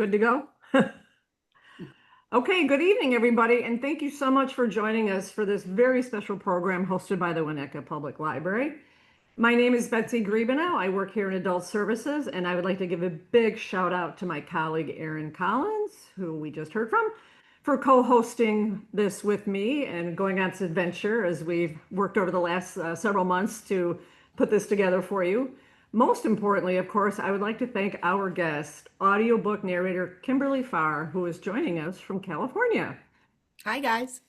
Good to go? Okay, good evening, everybody, and thank you so much for joining us for this very special program hosted by the Winnetka Public Library. My name is Betsy Griebenow. I work here in Adult Services, and I would like to give a big shout out to my colleague Erin Collins, who we just heard from, for co-hosting this with me and going on this adventure as we've worked over the last several months to put this together for you. Most importantly, of course, I would like to thank our guest, audiobook narrator Kimberly Farr, who is joining us from California. Hi, guys.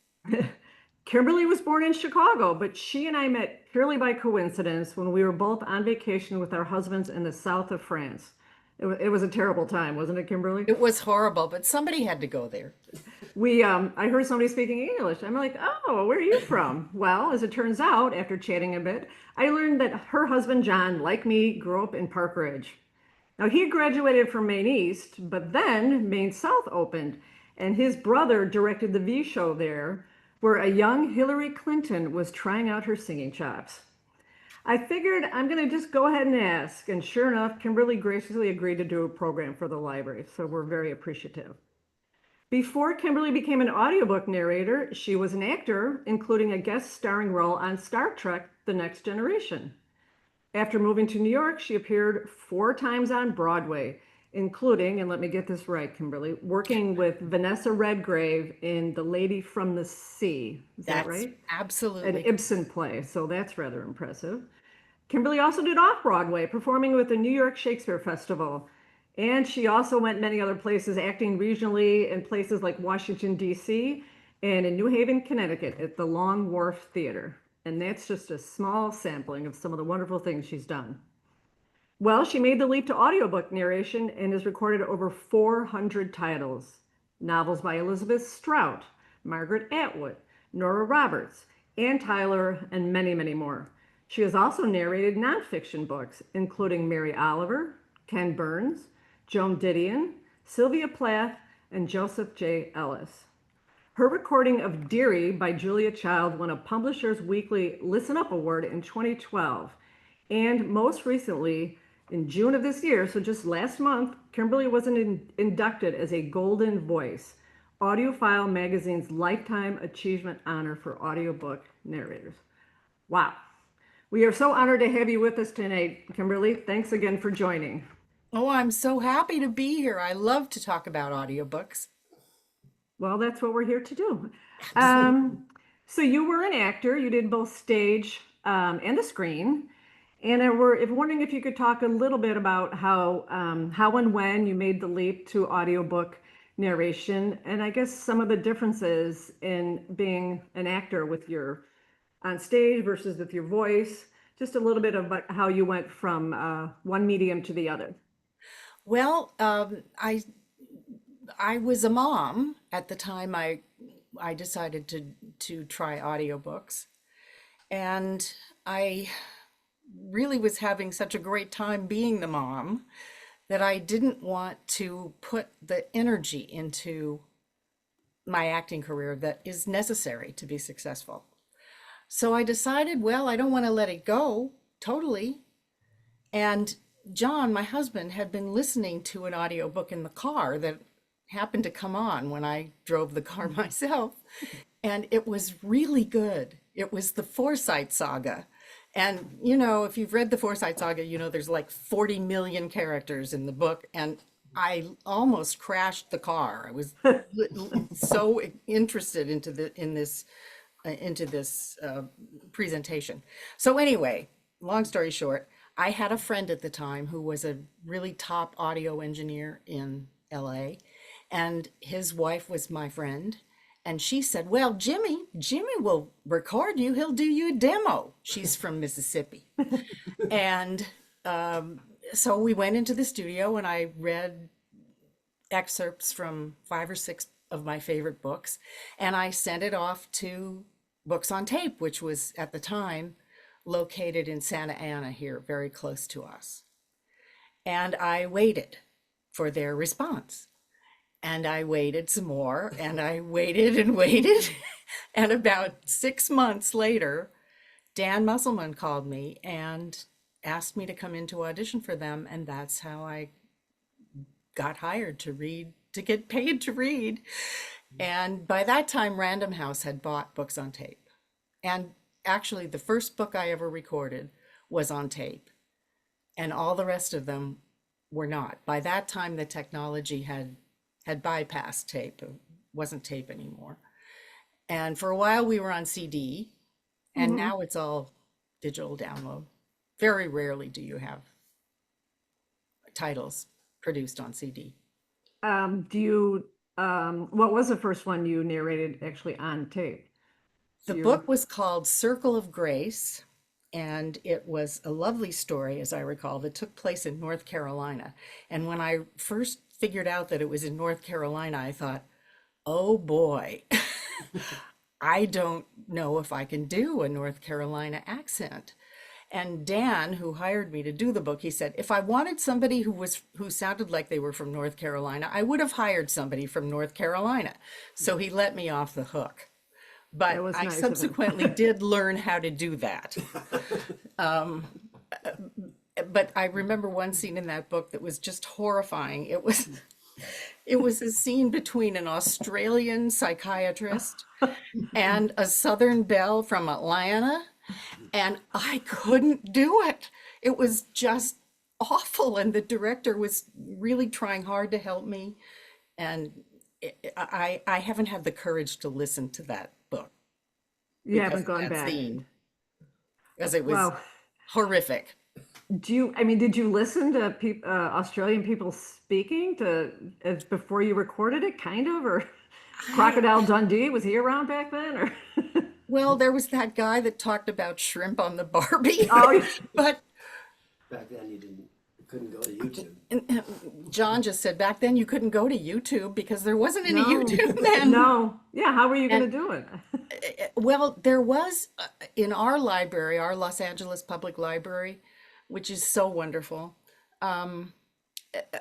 Kimberly was born in Chicago, but she and I met purely by coincidence when we were both on vacation with our husbands in the south of France. It was a terrible time, wasn't it, Kimberly? It was horrible, but somebody had to go there. I heard somebody speaking English. I'm like, oh, where are you from? Well, as it turns out, after chatting a bit, I learned that her husband, John, like me, grew up in Park Ridge. Now, he graduated from Maine East, but then Maine South opened, and his brother directed the V show there, where a young Hillary Clinton was trying out her singing chops. I figured I'm going to just go ahead and ask, and sure enough, Kimberly graciously agreed to do a program for the library, so we're very appreciative. Before Kimberly became an audiobook narrator, she was an actor, including a guest starring role on Star Trek: The Next Generation. After moving to New York, she appeared 4 times on Broadway, including, and let me get this right, Kimberly, working with Vanessa Redgrave in The Lady from the Sea. Is that That's right? An absolutely. Ibsen play, so that's rather impressive. Kimberly also did off-Broadway, performing with the New York Shakespeare Festival. And she also went many other places, acting regionally in places like Washington, D.C., and in New Haven, Connecticut at the Long Wharf Theater. And that's just a small sampling of some of the wonderful things she's done. Well, she made the leap to audiobook narration and has recorded over 400 titles. Novels by Elizabeth Strout, Margaret Atwood, Nora Roberts, Ann Tyler, and many, many more. She has also narrated nonfiction books, including Mary Oliver, Ken Burns, Joan Didion, Sylvia Plath, and Joseph J. Ellis. Her recording of Dearie by Julia Child won a Publishers Weekly Listen Up Award in 2012. And most recently, in June of this year, so just last month, Kimberly was inducted as a Golden Voice, AudioFile Magazine's Lifetime Achievement Honor for audiobook narrators. Wow. We are so honored to have you with us tonight, Kimberly. Thanks again for joining. Oh, I'm so happy to be here. I love to talk about audiobooks. Well, that's what we're here to do. Absolutely. So you were an actor. You did both stage and the screen. And we're wondering if you could talk a little bit about how and when you made the leap to audiobook narration, and I guess some of the differences in being an actor with your on stage versus with your voice. Just a little bit about how you went from one medium to the other. Well, I was a mom at the time I decided to try audiobooks, and I really was having such a great time being the mom that I didn't want to put the energy into my acting career that is necessary to be successful. So I decided, well, I don't want to let it go totally. And John, my husband, had been listening to an audiobook in the car that happened to come on when I drove the car myself. And it was really good. It was the Forsyte Saga. And, if you've read the Forsyte Saga, there's like 40 million characters in the book. And I almost crashed the car. I was so interested into this presentation. So anyway, long story short, I had a friend at the time who was a really top audio engineer in LA, and his wife was my friend. And she said, well, Jimmy will record you. He'll do you a demo. She's from Mississippi. And so we went into the studio and I read excerpts from 5 or 6 of my favorite books. And I sent it off to Books on Tape, which was at the time located in Santa Ana here, very close to us. And I waited for their response. And I waited some more, and I waited and waited. And about 6 months later, Dan Musselman called me and asked me to come in to audition for them. And that's how I got hired to read, to get paid to read. And by that time, Random House had bought books on tape. And actually, the first book I ever recorded was on tape, and all the rest of them were not. By that time, the technology had bypassed tape. It wasn't tape anymore. And for a while, we were on CD, and Hmm. now it's all digital download. Very rarely do you have titles produced on CD. Do you, what was the first one you narrated actually on tape? The So you're, book was called Circle of Grace, and it was a lovely story, as I recall, that took place in North Carolina. And when I first figured out that it was in North Carolina, I thought, oh boy, I don't know if I can do a North Carolina accent. And Dan, who hired me to do the book, he said, if I wanted somebody who sounded like they were from North Carolina, I would have hired somebody from North Carolina. So he let me off the hook. that But was I nice of him. subsequently did learn how to do that. But I remember one scene in that book that was just horrifying. It was a scene between an Australian psychiatrist and a Southern belle from Atlanta, and I couldn't do it. It was just awful, and the director was really trying hard to help me, and I haven't had the courage to listen to that book You because haven't of gone that back. scene, because it was Wow. horrific. I mean, did you listen to Australian people speaking before you recorded it, kind of, or I Crocodile Dundee, was he around back then, or? Well, there was that guy that talked about shrimp on the Barbie, Oh, yeah. but Back then you couldn't go to YouTube. John just said back then you couldn't go to YouTube because there wasn't any No, YouTube then. no. Yeah, how were you going And to do it? well, there was in our library, our Los Angeles Public Library, which is so wonderful.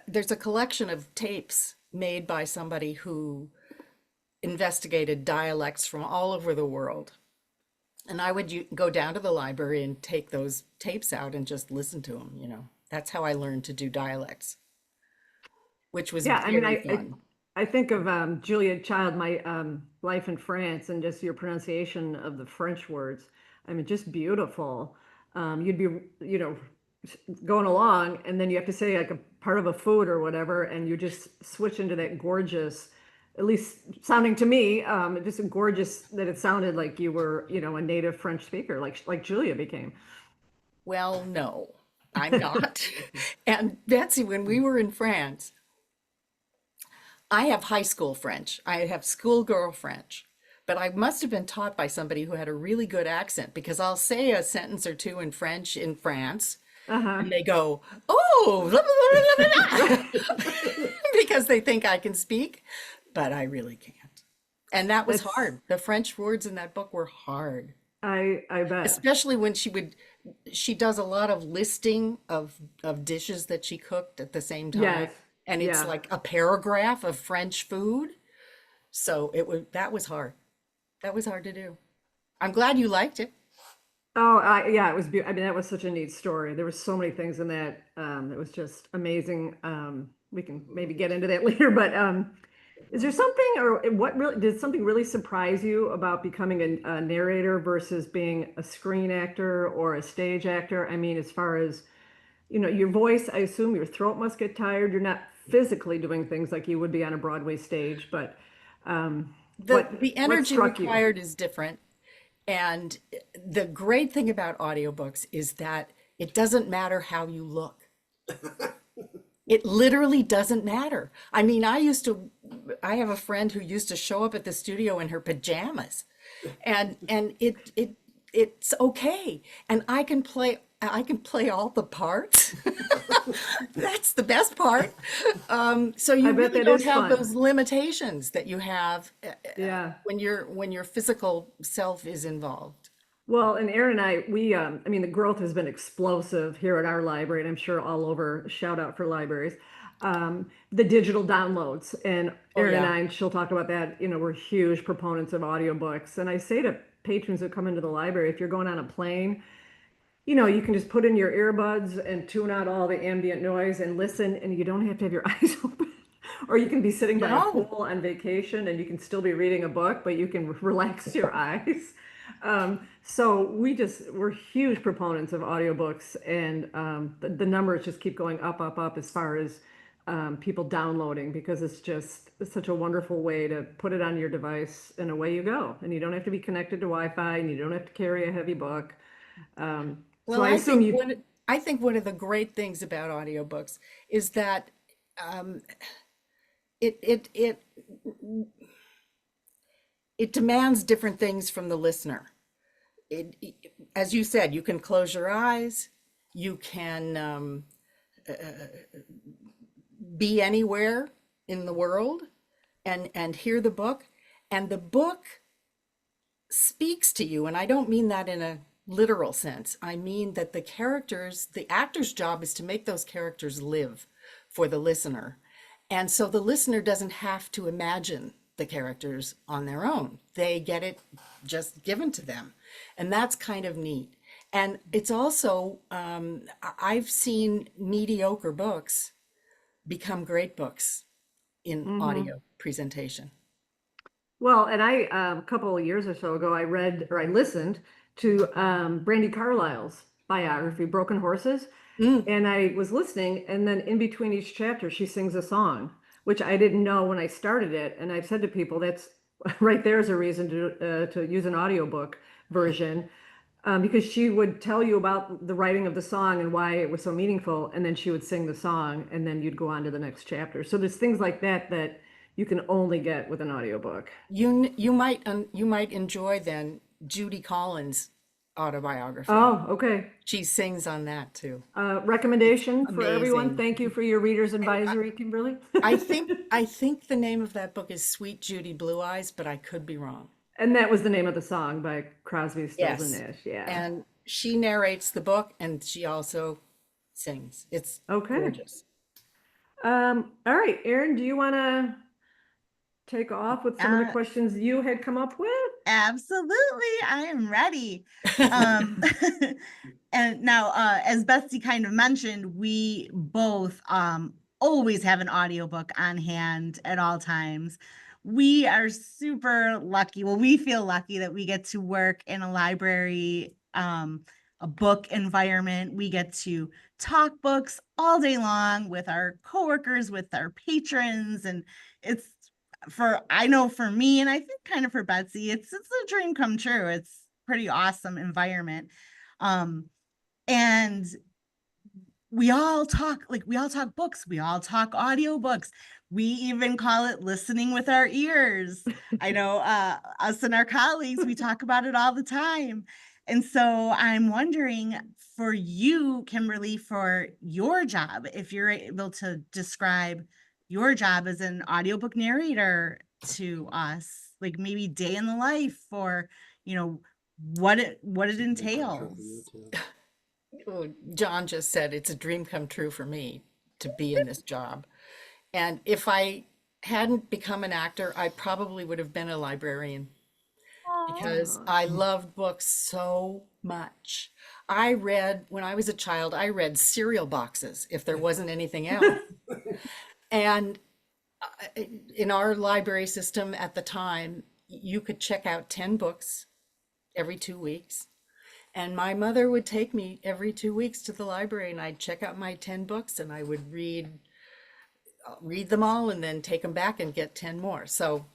There's a collection of tapes made by somebody who investigated dialects from all over the world. And I would go down to the library and take those tapes out and just listen to them, you know. That's how I learned to do dialects, which was Yeah, I mean, very fun. I think of Julia Child, my life in France, and just your pronunciation of the French words. I mean, just beautiful. You'd be, you know, going along, and then you have to say like a part of a food or whatever, and you just switch into that gorgeous, at least sounding to me, just gorgeous that it sounded like you were, you know, a native French speaker, like Julia became. Well, no, I'm not. And Betsy, when we were in France, I have high school French. I have schoolgirl French. But I must have been taught by somebody who had a really good accent because I'll say a sentence or two in French in France Uh-huh. and they go, oh, blah, blah, blah, blah, blah," because they think I can speak, but I really can't. And that was That's hard. The French words in that book were hard, I bet. especially when she does a lot of listing of dishes that she cooked at the same time. Yes. And it's Yeah. like a paragraph of French food. So that was hard. That was hard to do. I'm glad you liked it. Oh, yeah, it was I mean, that was such a neat story. There was so many things in that that was just amazing. We can maybe get into that later, but is there something or what really did something really surprise you about becoming a narrator versus being a screen actor or a stage actor? I mean, as far as, you know, your voice, I assume your throat must get tired. You're not physically doing things like you would be on a Broadway stage, but The what energy struck you? required is different. And the great thing about audiobooks is that it doesn't matter how you look. It literally doesn't matter. I mean, I have a friend who used to show up at the studio in her pajamas, and it's okay. And I can play all the parts. That's the best part. So I you bet really that don't is have fun. those limitations that you have Yeah. when your physical self is involved. Well, and Aaron and I mean, the growth has been explosive here at our library, and I'm sure all over, shout out for libraries. The digital downloads, and Oh Aaron and yeah. I, and she'll talk about that, you know, we're huge proponents of audiobooks. And I say to patrons who come into the library, if you're going on a plane, you can just put in your earbuds and tune out all the ambient noise and listen, and you don't have to have your eyes open. Or you can be sitting by a No. pool on vacation and you can still be reading a book, but you can relax your eyes. So we're huge proponents of audiobooks, and the numbers just keep going up, up, up as far as people downloading, because it's such a wonderful way to put it on your device and away you go. And you don't have to be connected to Wi-Fi, and you don't have to carry a heavy book. So Well, I assume you, I think one of the great things about audiobooks is that um, it it demands different things from the listener. As you said, you can close your eyes, you can be anywhere in the world and hear the book, and the book speaks to you. And I don't mean that in a literal sense. I mean that the actor's job is to make those characters live for the listener. And so the listener doesn't have to imagine the characters on their own. They get it just given to them. And that's kind of neat. And it's also, I've seen mediocre books become great books in mhm. audio presentation. Well, and a couple of years or so ago, I listened to Brandy Carlisle's biography, Broken Horses. Mm, And I was listening, and then in between each chapter, she sings a song, which I didn't know when I started it. And I've said to people, that's right there's a reason to use an audiobook version, because she would tell you about the writing of the song and why it was so meaningful, and then she would sing the song, and then you'd go on to the next chapter. So there's things like that you can only get with an audiobook. you might enjoy then Judy Collins' autobiography. Oh, okay. She sings on that too. It's Recommendation for everyone. amazing. Thank you for your reader's And advisory, Kimberly. I think the name of that book is Sweet Judy Blue Eyes, but I could be wrong. And that was the name of the song by Crosby, Stills and Yes. Nash. Yeah. And she narrates the book and she also sings. It's Okay. gorgeous. All right, Erin, do you want to take off with some of the Uh, questions you had come up with? Absolutely, I am ready. Um, and now, as Betsy kind of mentioned, we both always have an audiobook on hand at all times. We are super lucky. Well, we feel lucky that we get to work in a library, a book environment. We get to talk books all day long with our coworkers, with our patrons, and it's I know for me, and I think kind of for Betsy, it's a dream come true. It's pretty awesome environment. Um, and we all talk books, we all talk audiobooks. We even call it listening with our ears. I know us and our colleagues, we talk about it all the time. And so I'm wondering for you, Kimberly, for your job, if you're able to describe your job as an audiobook narrator to us, like maybe day in the life, or you know what it Dream come true for you entails. too. Oh, John just said it's a dream come true for me to be in this job. And if I hadn't become an actor, I probably would have been a librarian because Oh, I loved books so much. I read, when I was a child, I read cereal boxes if there wasn't anything else. And in our library system at the time, you could check out 10 books every 2 weeks. And my mother would take me every 2 weeks to the library and I'd check out my 10 books and I would read them all and then take them back and get 10 more. So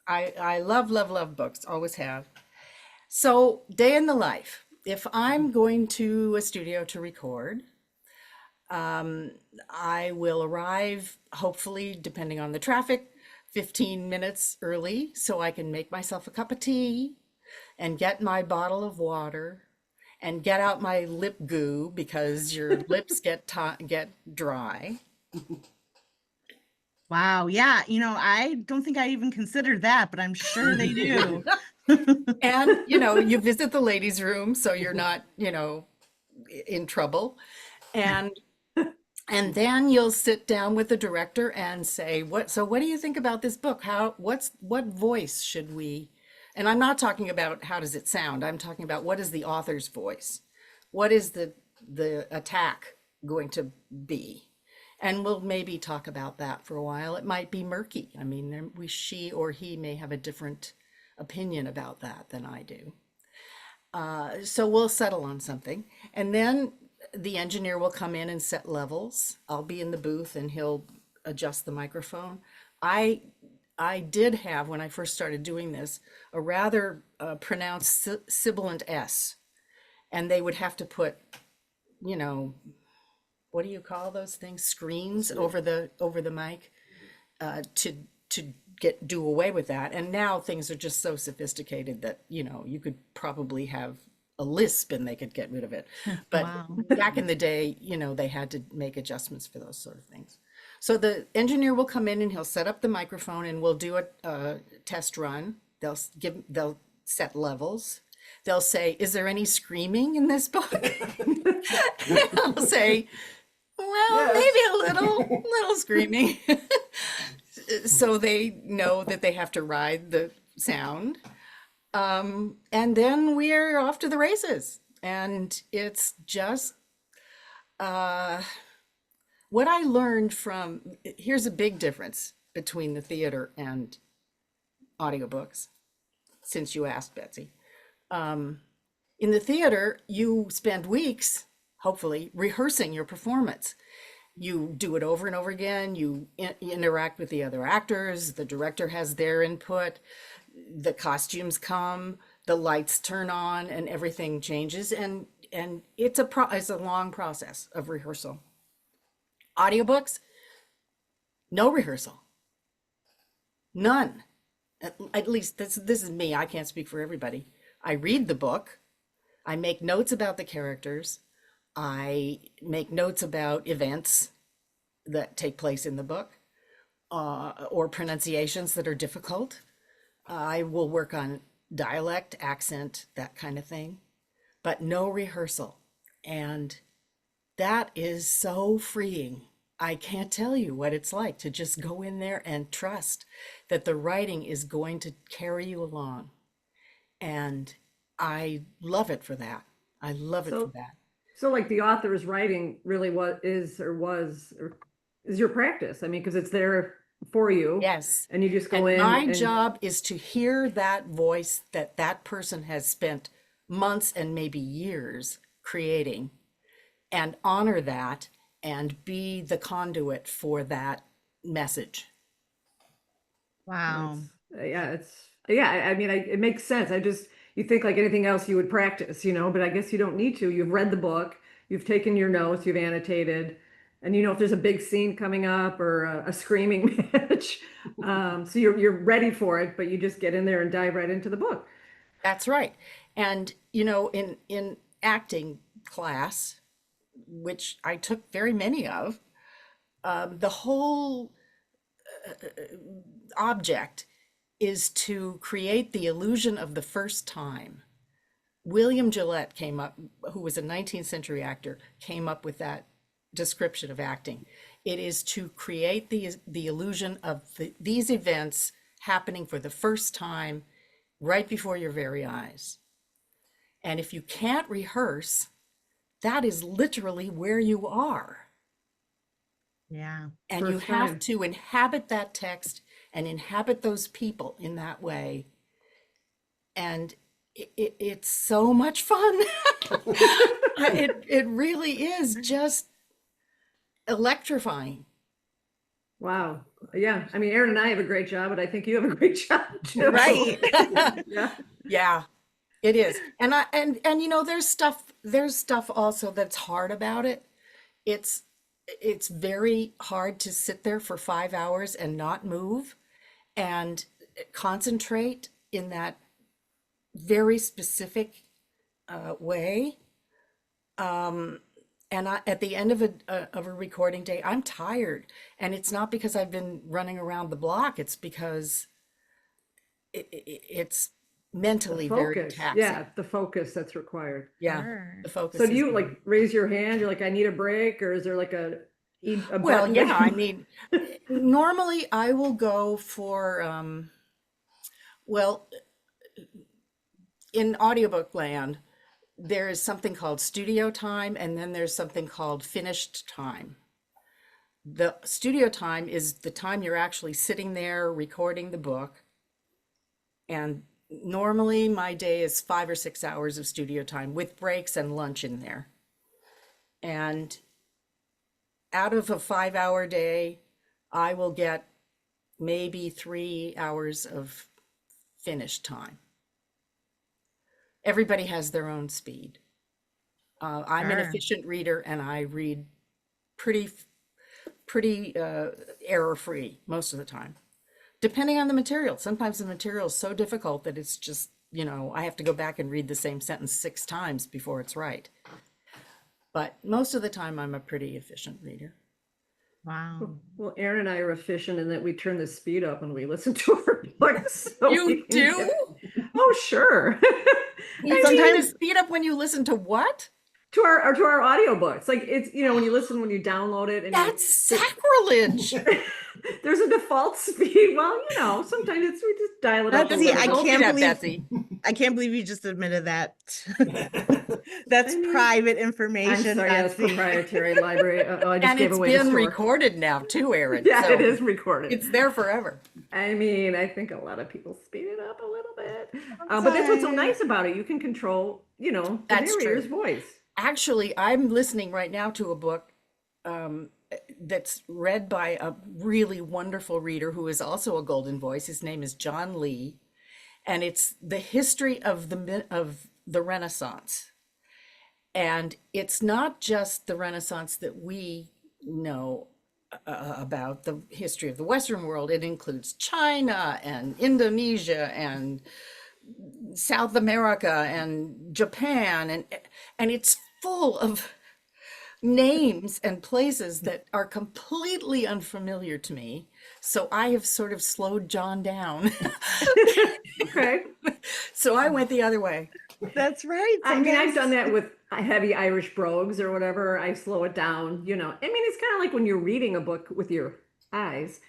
I love, love, love books, always have. So day in the life, if I'm going to a studio to record, I will arrive, hopefully, depending on the traffic, 15 minutes early so I can make myself a cup of tea and get my bottle of water and get out my lip goo because your lips get dry. Wow, yeah, I don't think I even considered that, but I'm sure they do. And, you visit the ladies' room so you're not, in trouble. And and then you'll sit down with the director and say, what do you think about this book? What voice should we, and I'm not talking about how does it sound. I'm talking about what is the author's voice? what is the attack going to be? And we'll maybe talk about that for a while. It might be murky. I mean, she or he may have a different opinion about that than I do. So we'll settle on something. And then the engineer will come in and set levels. I'll be in the booth and he'll adjust the microphone. I did have, when I first started doing this, a rather pronounced sibilant S. And they would have to put, you know, what do you call those things? Screens over the mic to do away with that. And now things are just so sophisticated that, you know, you could probably have a lisp and they could get rid of it. But Wow. back in the day, you know, they had to make adjustments for those sort of things. So the engineer will come in and he'll set up the microphone and we'll do a test run. They'll set levels. They'll say, is there any screaming in this book? I'll say, well, maybe a little screaming. So they know that they have to ride the sound. And then we're off to the races. And it's just what I learned from, here's a big difference between the theater and audiobooks, since you asked, Betsy. In the theater, you spend weeks, hopefully, rehearsing your performance. You do it over and over again. You interact with the other actors. The director has their input. The costumes come, the lights turn on, and everything changes. And it's a long process of rehearsal. Audiobooks, no rehearsal, none. At least this is me. I can't speak for everybody. I read the book. I make notes about the characters. I make notes about events that take place in the book, or pronunciations that are difficult. I will work on dialect, accent, that kind of thing, but no rehearsal. And that is so freeing. I can't tell you what it's like to just go in there and trust that the writing is going to carry you along. And I love it for that. I love it for that. So like the author's writing really is your practice. I mean, because it's there for you. Yes. And you just go And in. my job is to hear that voice that person has spent months and maybe years creating, and honor that and be the conduit for that message. Wow. I mean, it makes sense. You think like anything else you would practice, you know, but I guess you don't need to. You've read the book, you've taken your notes, you've annotated, and you know if there's a big scene coming up or a screaming match. So you're ready for it, but you just get in there and dive right into the book. That's right. And you know, in acting class, which I took very many of, the whole object is to create the illusion of the first time. William Gillette came up, who was a 19th century actor, came up with that description of acting. It is to create the illusion of these events happening for the first time right before your very eyes. And if you can't rehearse, that is literally where you are. Yeah. And you have to inhabit that text and inhabit those people in that way. And it's so much fun. It really is just electrifying. Wow. Yeah. I mean, Erin and I have a great job, but I think you have a great job too. Right. Yeah. Yeah, it is. And you know, there's stuff also that's hard about it. It's very hard to sit there for 5 hours and not move and concentrate in that very specific way. And at the end of a recording day, I'm tired. And it's not because I've been running around the block. It's because it's mentally very taxing. Yeah, the focus that's required. Yeah, Sure. the focus. So do is you very- like raise your hand? You're like, I need a break, or is there like a Well, button? yeah, I mean, normally I will go for, well, in audiobook land, there is something called studio time, and then there's something called finished time. The studio time is the time you're actually sitting there recording the book. And normally my day is 5 or 6 hours of studio time with breaks and lunch in there. And out of a 5-hour day, I will get maybe 3 hours of finished time. Everybody has their own speed. I'm an Sure. efficient reader, and I read pretty error-free most of the time, depending on the material. Sometimes the material is so difficult that it's just, I have to go back and read the same sentence 6 times before it's right. But most of the time, I'm a pretty efficient reader. Wow. Well, Erin and I are efficient in that we turn the speed up when we listen to our books. So You we can do? get- Oh, sure. You Sometimes- speed up when you listen to what? to our audiobooks. Like it's, when you listen, when you download it and That's sacrilege. there's a default speed. Well, sometimes we just dial it up a Betsy, little I bit. Don't do can't that, believe- Betsy. I can't believe you just admitted that. That's I mean, private I'm information. sorry, yeah, it's Betsy. proprietary library. I just And gave it's away the been store. recorded now too, Erin. Yeah, so it is recorded. It's there forever. I mean, I think a lot of people speed it up a little bit. But that's what's so sorry. nice about it. You can control, the That's true. narrator's voice. Actually, I'm listening right now to a book that's read by a really wonderful reader who is also a golden voice. His name is John Lee, and it's the history of the Renaissance. And it's not just the Renaissance that we know about, the history of the Western world. It includes China and Indonesia and South America and Japan, and it's full of names and places that are completely unfamiliar to me. So I have sort of slowed John down. Okay. So I went the other way. That's right. I mean, I've Sometimes- done that with heavy Irish brogues or whatever. I slow it down, I mean, it's kind of like when you're reading a book with your eyes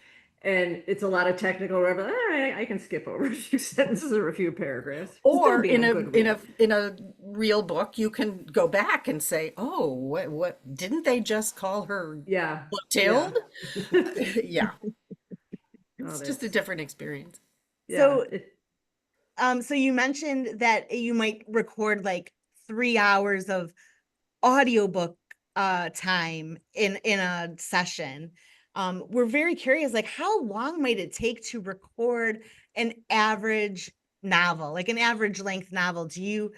and it's a lot of technical, whatever. All right, I can skip over a few sentences or a few paragraphs. Or Still being in good a read. real book, you can go back and say, "Oh, what didn't they just call her Yeah. Clotilde?" Yeah, Oh, it's just a that's- different experience. yeah, So- it- So you mentioned that you might record like 3 hours of audiobook time in a session. We're very curious, like how long might it take to record an average novel, like an average length novel? Do you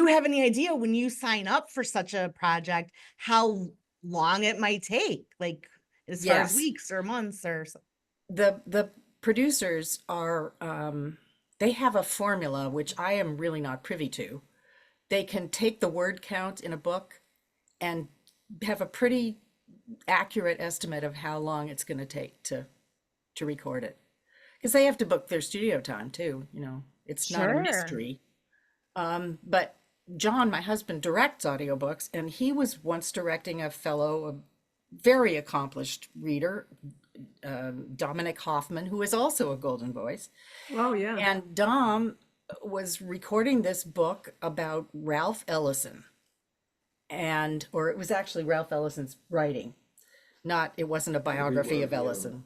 have any idea when you sign up for such a project, how long it might take? Like as far as Yes. weeks or months or so? The producers are they have a formula which I am really not privy to. They can take the word count in a book and have a pretty accurate estimate of how long it's going to take to record it, because they have to book their studio time too. It's not a Sure. mystery. But John, my husband, directs audiobooks, and he was once directing a very accomplished reader, Dominic Hoffman, who is also a golden voice. oh, yeah. And Dom was recording this book about Ralph Ellison. Or it was actually Ralph Ellison's writing. It wasn't a biography of Ellison.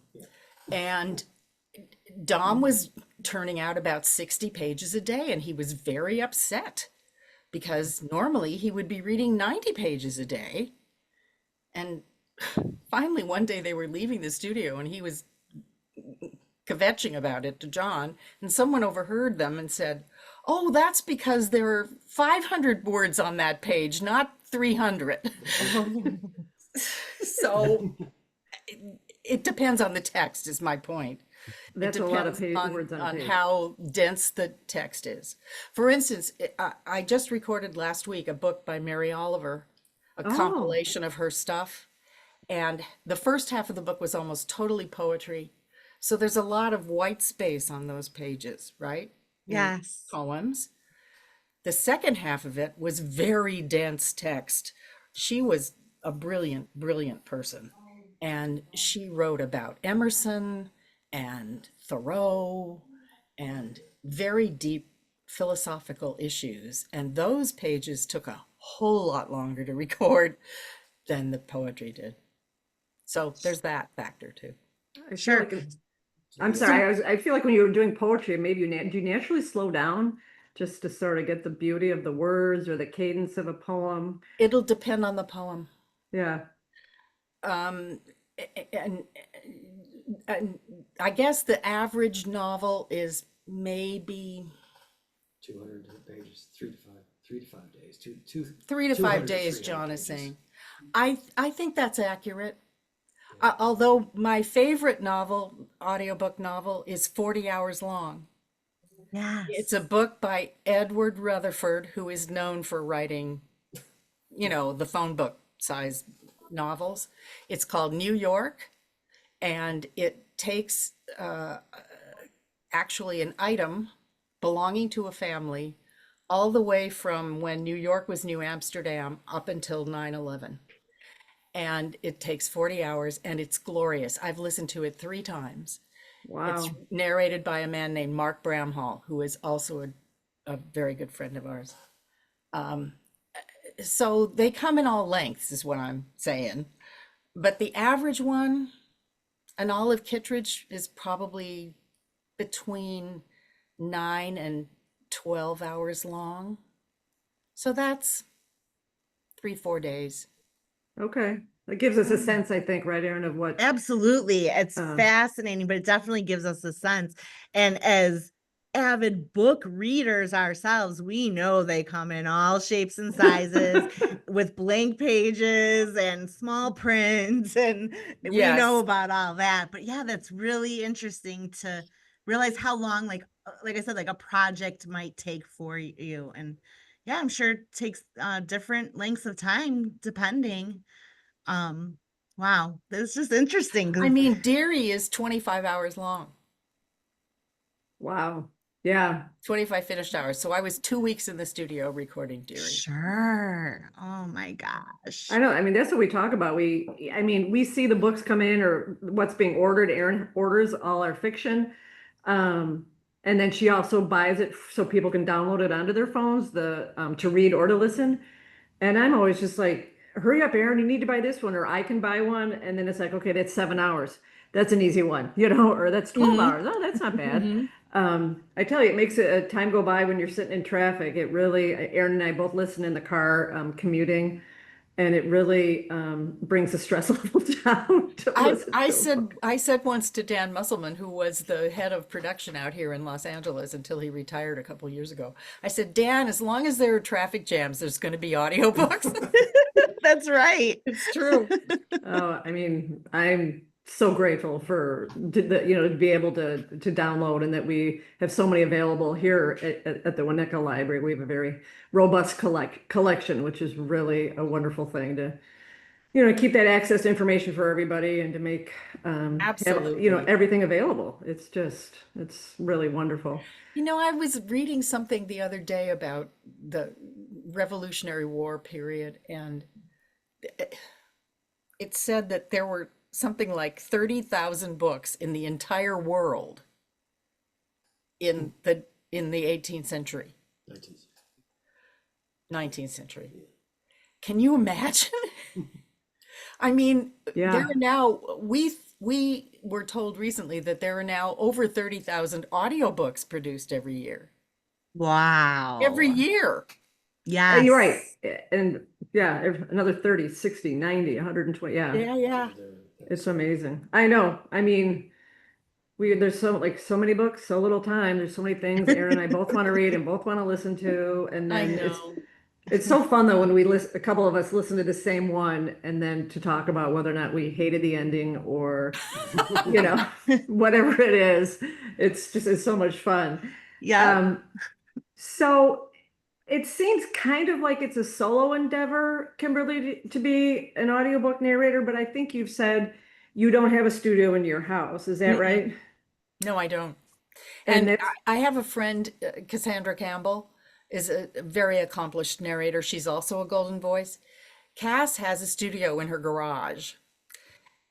And Dom was turning out about 60 pages a day, and he was very upset because normally he would be reading 90 pages a day. And finally, one day they were leaving the studio and he was kvetching about it to John, and someone overheard them and said, "Oh, that's because there are 500 words on that page, not 300. So it depends on the text, is my point. That's It a lot of depends words on a on page. how dense the text is. For instance, I just recorded last week a book by Mary Oliver, a Oh. compilation of her stuff. And the first half of the book was almost totally poetry. So there's a lot of white space on those pages, right? In Yes. Poems. The second half of it was very dense text. She was a brilliant, brilliant person. And she wrote about Emerson and Thoreau and very deep philosophical issues, and those pages took a whole lot longer to record than the poetry did. So there's that factor too. I feel Sure. like I'm sorry. I feel like when you were doing poetry, maybe do you naturally slow down just to sort of get the beauty of the words or the cadence of a poem? It'll depend on the poem. Yeah. Um, and, and I guess the average novel is maybe 200 pages, 3 to 5 days, 3 to 5 200 to days, 300 John is pages. saying. I think that's accurate. Although my favorite novel, audiobook novel, is 40 hours long. Yes. It's a book by Edward Rutherford, who is known for writing, the phone book size novels. It's called New York, and it takes actually an item belonging to a family all the way from when New York was New Amsterdam up until 9/11. And it takes 40 hours, and it's glorious. I've listened to it 3 times. It's Wow. narrated by a man named Mark Bramhall, who is also a very good friend of ours. So they come in all lengths, is what I'm saying. But the average one, an Olive Kitteridge, is probably between 9 and 12 hours long. So that's 3-4 days. Okay. That gives us a sense, I think, right, Aaron, of what. Absolutely. It's fascinating, but it definitely gives us a sense. And as avid book readers ourselves, we know they come in all shapes and sizes with blank pages and small prints, and we know Yes. about all that. But yeah, that's really interesting to realize how long, like I said, like a project might take for you. And yeah, I'm sure it takes different lengths of time depending. Wow, that's just interesting. I mean, Deary is 25 hours long, Wow. Yeah. 25 finished hours. So I was 2 weeks in the studio recording Deary. Sure. Oh my gosh. I know. I mean, that's what we talk about. We see the books come in or what's being ordered. Erin orders all our fiction. And then she also buys it so people can download it onto their phones, to read or to listen. And I'm always just like, hurry up, Erin, you need to buy this one, or I can buy one. And then it's like, okay, that's 7 hours. That's an easy one, or that's 12 hours. Oh, that's not bad. I tell you, it makes a time go by when you're sitting in traffic. It really, Erin and I both listen in the car, commuting, and it really brings the stress level down to listen I to a said book. I said once to Dan Musselman, who was the head of production out here in Los Angeles until he retired a couple years ago. I said, Dan, as long as there are traffic jams, there's going to be audiobooks. That's right. It's true. Oh, I mean, I'm so grateful to be able to download, and that we have so many available here at the Winnetka Library. We have a very robust collection, which is really a wonderful thing to, keep that access to information for everybody, and to make have, Absolutely. everything available. It's really wonderful. I was reading something the other day about the Revolutionary War period, and it said that there were something like 30,000 books in the entire world in the 18th century, 19th century. Can you imagine? I mean, Yeah. there are now, we were told recently that there are now over 30,000 audiobooks produced every year. Wow. Every year. Yes. You're right. And yeah, another 30, 60, 90, 120. Yeah. Yeah. It's amazing. I know. I mean, there's so many books, so little time. There's so many things Aaron and I both want to read and both want to listen to. And I then know. it's so fun though when a couple of us listen to the same one, and then to talk about whether or not we hated the ending or whatever it is. It's so much fun. Yeah. So it seems kind of like it's a solo endeavor, Kimberly, to be an audiobook narrator, but I think you've said you don't have a studio in your house. Is that Mm-mm. right? No, I don't. And And I have a friend, Cassandra Campbell, is a very accomplished narrator. She's also a golden voice. Cass has a studio in her garage,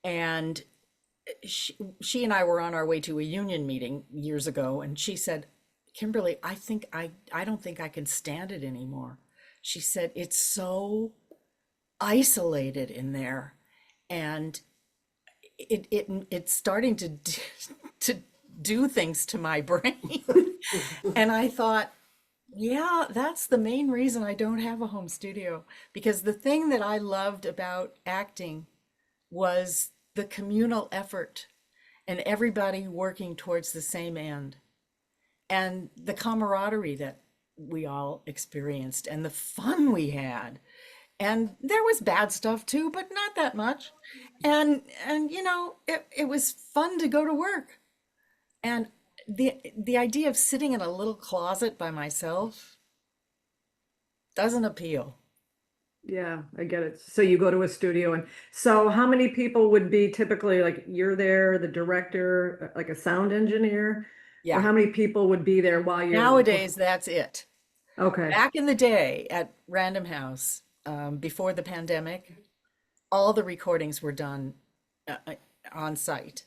and she and I were on our way to a union meeting years ago, and she said, Kimberly, I don't think I can stand it anymore. She said, it's so isolated in there, and it's starting to do things to my brain. And I thought, yeah, that's the main reason I don't have a home studio, because the thing that I loved about acting was the communal effort and everybody working towards the same end, and the camaraderie that we all experienced and the fun we had. And there was bad stuff too, but not that much. And it was fun to go to work. And the idea of sitting in a little closet by myself doesn't appeal. Yeah, I get it. So you go to a studio, and so how many people would be typically, like, you're there, the director, like a sound engineer? Or Yeah. how many people would be there while you're? Nowadays, that's it. Okay. Back in the day at Random House, before the pandemic, all the recordings were done on site.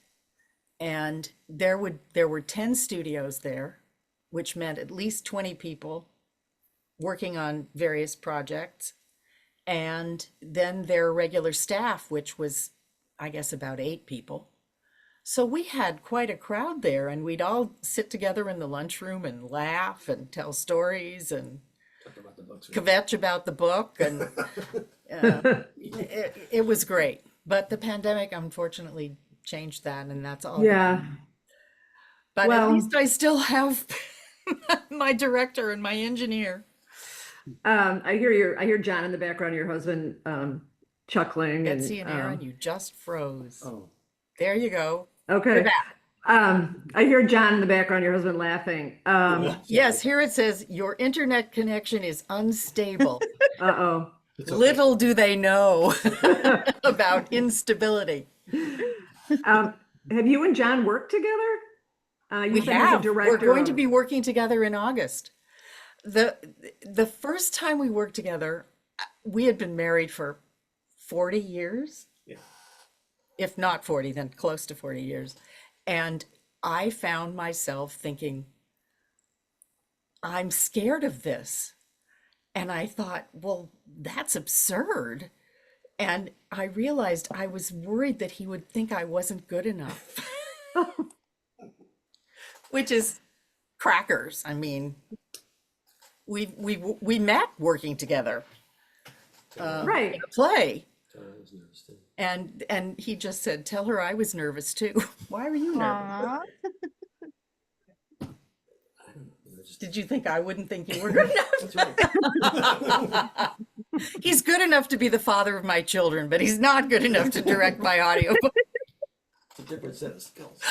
And there were 10 studios there, which meant at least 20 people working on various projects. And then their regular staff, which was, I guess, about 8 people. So we had quite a crowd there, and we'd all sit together in the lunchroom and laugh and tell stories and Talk about the books. kvetch about the book. And it was great. But the pandemic, unfortunately, changed that, and that's all. Yeah. But Well- at least I still have my director and my engineer. I hear John in the background, your husband, chuckling. Betsy and Aaron, you just froze. Oh, There you go. Okay. You're back. I hear John in the background, your husband, laughing. Yes, here it says your internet connection is unstable. Uh-oh. it's okay. Little do they know about instability. Have you and John worked together? We You've been have. the We're director going to of- be working together in August. The first time we worked together, we had been married for 40 years. Yeah. If not 40, then close to 40 years. And I found myself thinking, I'm scared of this. And I thought, well, that's absurd. And I realized I was worried that he would think I wasn't good enough. Which is crackers. I mean, we met working together Right. in a play. Tara was nervous too. And he just said, tell her I was nervous too. Why were you nervous? Aw. I don't know. Just, Did you think I wouldn't think you were good enough? that's right. He's good enough to be the father of my children, but he's not good enough to direct my audiobook. It's a different set of skills.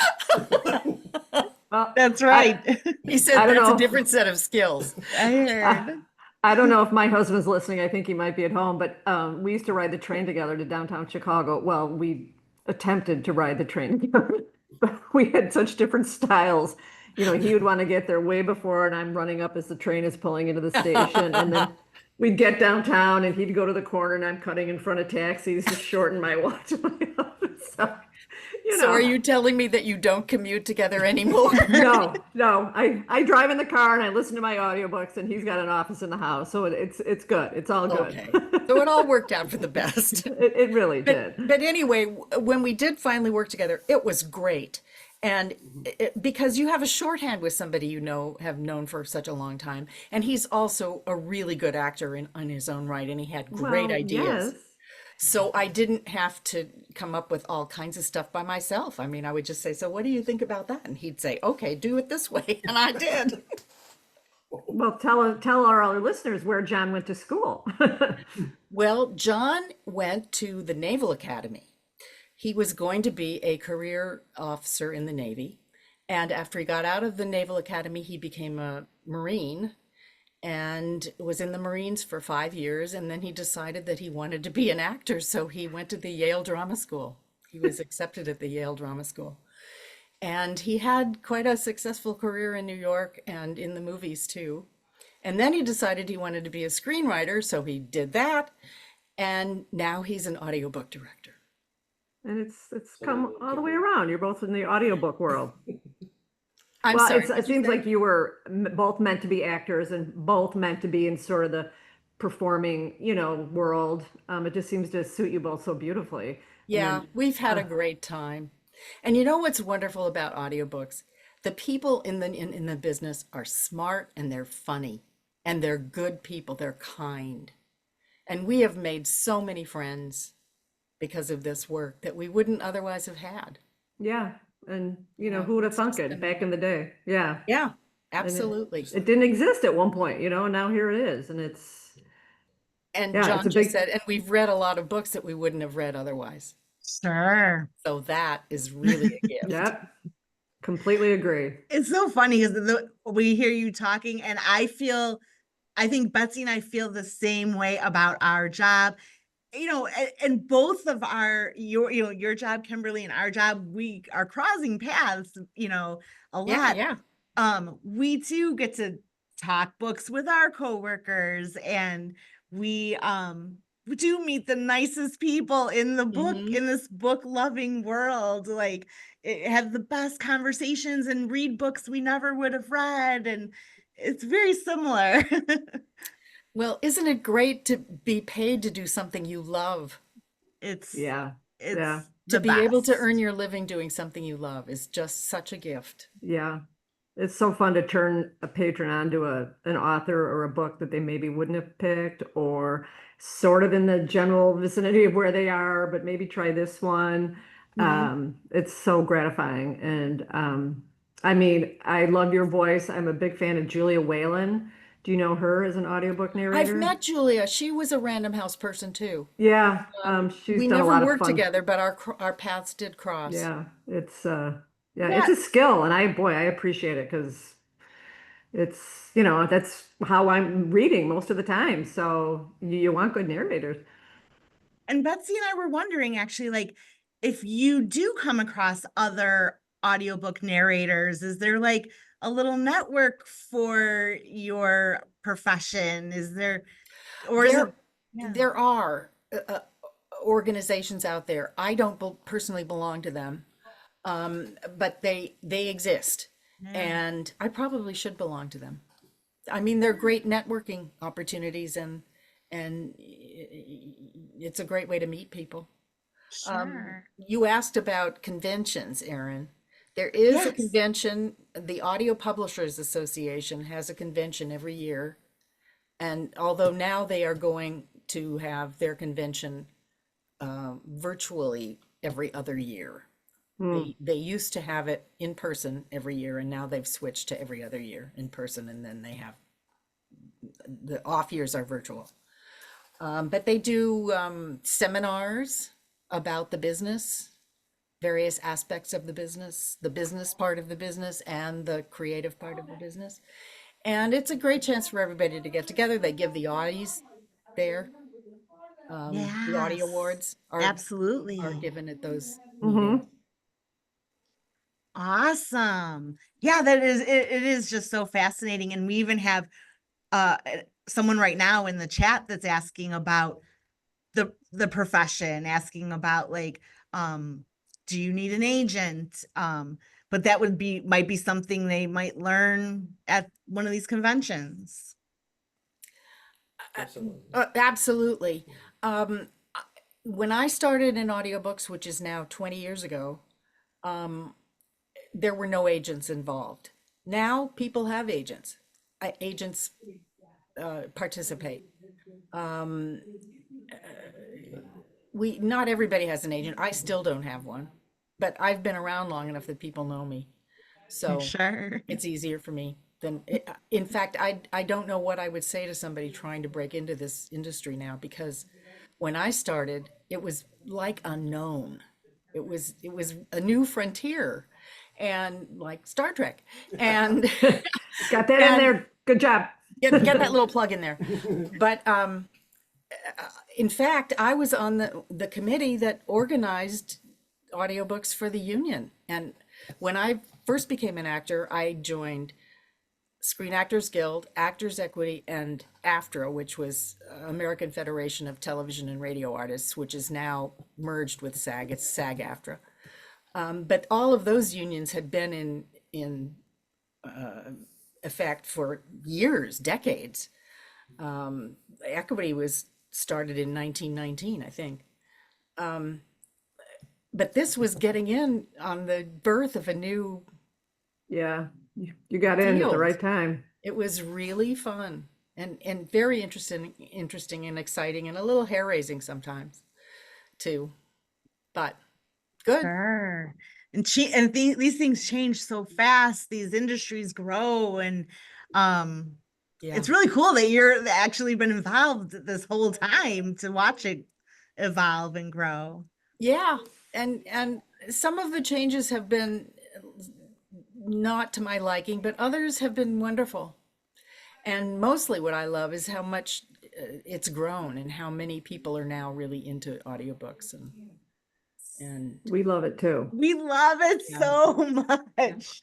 Well, That's right. He said I don't that's know. a different set of skills. I heard. I don't know if my husband's listening. I think he might be at home, but we used to ride the train together to downtown Chicago. Well, we attempted to ride the train together, but we had such different styles. You know, he would want to get there way before, and I'm running up as the train is pulling into the station. And then we'd get downtown, and he'd go to the corner, and I'm cutting in front of taxis to shorten my walk to my office. So, you know. So are you telling me that you don't commute together anymore? No. I drive in the car and I listen to my audiobooks, and he's got an office in the house. So it's good. It's all good. Okay. So it all worked out for the best. It really did. But anyway, when we did finally work together, it was great. And because you have a shorthand with somebody you know, have known for such a long time. And he's also a really good actor in his own right. And he had great Well, ideas. yes. So I didn't have to come up with all kinds of stuff by myself. I mean, I would just say, so what do you think about that? And he'd say, okay, do it this way. And I did. Well, tell our other listeners where John went to school. Well, John went to the Naval Academy. He was going to be a career officer in the Navy. And after he got out of the Naval Academy, he became a Marine and was in the Marines for 5 years. And then he decided that he wanted to be an actor. So he went to the Yale Drama School. He was accepted at the Yale Drama School. And he had quite a successful career in New York and in the movies too. And then he decided he wanted to be a screenwriter. So he did that. And now he's an audiobook director. And it's come all the way around. You're both in the audiobook world. I'm Well, sorry. it What'd you seems say? like you were both meant to be actors and both meant to be in sort of the performing, world. It just seems to suit you both so beautifully. And Yeah, then, we've had uh, a great time. And you know what's wonderful about audiobooks? The people in the business are smart and they're funny and they're good people. They're kind. And we have made so many friends because of this work that we wouldn't otherwise have had. yeah, and Yeah, who would have it's thunk just it been back in the day? Yeah, yeah, and absolutely. it didn't exist at one point, and now here it is, and And yeah, it's John a just big, said, and we've read a lot of books that we wouldn't have read otherwise. Sure. So that is really a gift. yep, completely agree. It's so funny because we hear you talking, and I think Betsy and I feel the same way about our job. And both of your job, Kimberly, and our job, we are crossing paths, a Yeah, lot. yeah. We too get to talk books with our coworkers, and we do meet the nicest people Hmm. in this book loving world. Like, have the best conversations and read books we never would have read, and it's very similar. Well, isn't it great to be paid to do something you love? it's Yeah, yeah, it's To the be able to best. earn your living doing something you love is just such a gift. yeah. It's so fun to turn a patron onto an author or a book that they maybe wouldn't have picked, or sort of in the general vicinity of where they are, but maybe try this one. Mhm. It's so gratifying. And I mean, I love your voice. I'm a big fan of Julia Whalen. Do you know her as an audiobook I've narrator? met Julia. She was a Random House person too. Yeah, she's We done a never lot of worked fun. together, but our paths did cross. Yeah, it's Yeah, a skill, and I appreciate it because that's how I'm reading most of the time. So you want good narrators. and Betsy and I were wondering, actually, like, if you do come across other audiobook narrators, is there like a little network for your profession? Is there, or is There, it? Yeah. there are organizations out there. I don't personally belong to them, but they exist, Yeah. and I probably should belong to them. I mean, they're great networking opportunities, and it's a great way to meet people. Sure. You asked about conventions, Erin. There is a Yes. convention. The Audio Publishers Association has a convention every year, and although now they are going to have their convention virtually every other year. Hmm. They used to have it in person every year, and now they've switched to every other year in person, and then they have the off years are virtual. But they do seminars about the business, various aspects of the business part of the business, and the creative part of the business. And it's a great chance for everybody to get together. They give the Audis there. The Audie Yes. Awards are Absolutely. given at those meetings. Hmm. Awesome. Yeah, it is just so fascinating. And we even have someone right now in the chat that's asking about the profession, asking about, like, um do you need an agent? But that might be something they might learn at one of these conventions. Absolutely. Absolutely. Um, when I started in audiobooks, which is now 20 years ago, there were no agents involved. Now people have agents. Agents participate. Um, we not everybody has an agent. I still don't have one, but I've been around long enough that people know me, so Sure. it's easier for me than. In fact, I don't know what I would say to somebody trying to break into this industry now, because when I started, it was like unknown. It was a new frontier, and like Star Trek, and Got that in and there. Good job. get that little plug in there. But in fact, I was on the committee that organized audiobooks for the union. And when I first became an actor, I joined Screen Actors Guild, Actors Equity, and AFTRA, which was American Federation of Television and Radio Artists, which is now merged with SAG. It's SAG-AFTRA. But all of those unions had been in effect for years, decades. Equity was started in 1919, I think. But this was getting in on the birth of a new Yeah, you got in at the field. right time. It was really fun and very interesting and exciting and a little hair-raising sometimes too. But good. Sure. And these things change so fast. These industries grow, and Yeah. it's really cool that you're actually been involved this whole time to watch it evolve and grow. Yeah. And some of the changes have been not to my liking, but others have been wonderful. And mostly what I love is how much it's grown and how many people are now really into audiobooks and We love it too. We love it so much.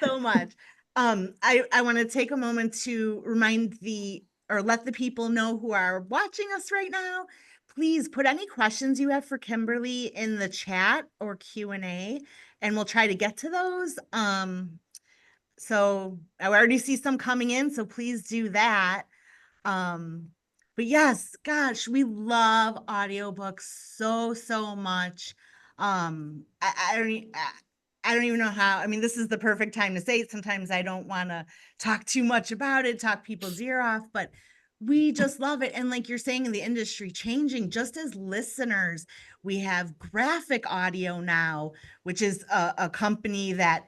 So much. I want to take a moment to let the people know who are watching us right now. Please put any questions you have for Kimberly in the chat or Q&A, and we'll try to get to those. So I already see some coming in, so please do that. But yes, gosh, we love audiobooks so much. I don't even know how. I mean, this is the perfect time to say it. Sometimes I don't want to talk too much about it, talk people's ear off, but we just love it. And like you're saying, in the industry changing, just as listeners, we have Graphic Audio now, which is a company that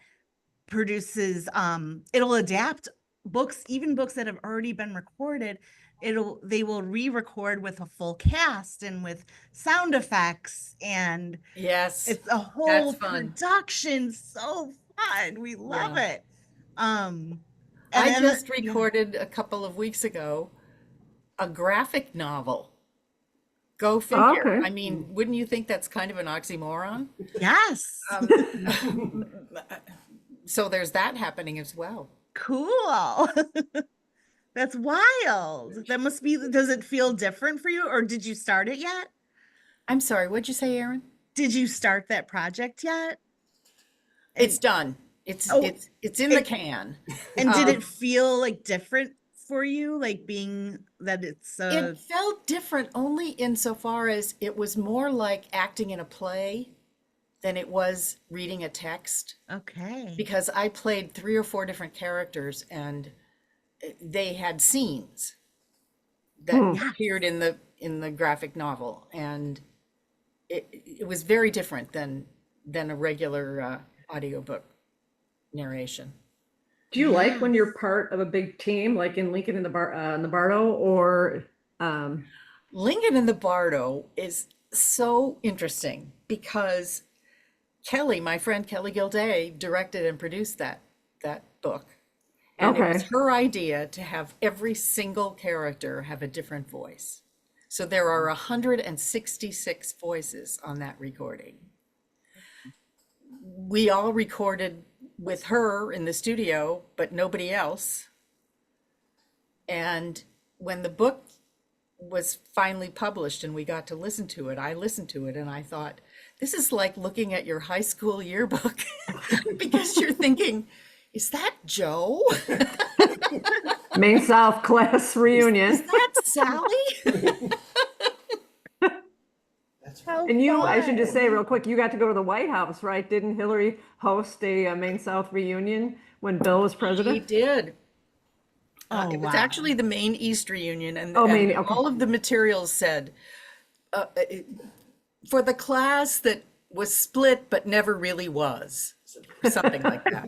produces, it'll adapt books, even books that have already been recorded. They will re-record with a full cast and with sound effects, and yes, it's a whole that's fun. production. So fun. We love Yeah. it. And I then- just recorded a couple of weeks ago a graphic novel. Go figure. Okay. I mean, wouldn't you think that's kind of an oxymoron? Yes. So there's that happening as well. Cool. That's wild. That must be, does it feel different for you, or did you start it yet? I'm sorry, what'd you say, Erin? Did you start that project yet? It's done. It's in the can. And did it feel like different for you, like being that it's It felt different only insofar as it was more like acting in a play than it was reading a text, okay. because I played 3 or 4 different characters and they had scenes that appeared in the graphic novel, and it was very different than a regular audiobook narration. Do you like when you're part of a big team, like in Lincoln and the Bardo, or Lincoln and the Bardo is so interesting because Kelly, my friend Kelly Gilday, directed and produced that book. And it was her idea to have every single character have a different voice. So there are 166 voices on that recording. We all recorded with her in the studio, but nobody else. And when the book was finally published and we got to listen to it, I listened to it and I thought, this is like looking at your high school yearbook because you're thinking, is that Joe? Maine South class reunion? Is that Sally? And I should just say real quick, you got to go to the White House, right? Didn't Hillary host a Maine South reunion when Bill was He president? did. Oh, It was wow. actually the Maine East reunion, and, Maine, and okay. all of the materials said, for the class that was split but never really was, something like that.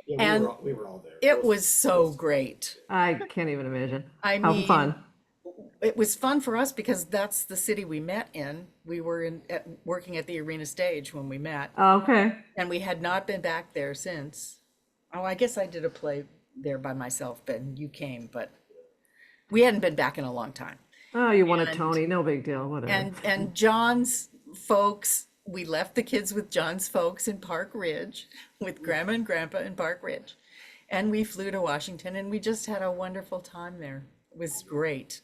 Yeah, And we were all there. It was so great. I can't even imagine. I How mean, fun. It was fun for us because that's the city we met in. We were working at the Arena Stage when we met, Okay. and we had not been back there since. Oh, I guess I did a play there by myself, Ben. You came, but we hadn't been back in a long time. Oh, you won a Tony. No big deal. Whatever. And John's folks, we left the kids with John's folks in Park Ridge, with Grandma and Grandpa in Park Ridge. And we flew to Washington and we just had a wonderful time there. It was great.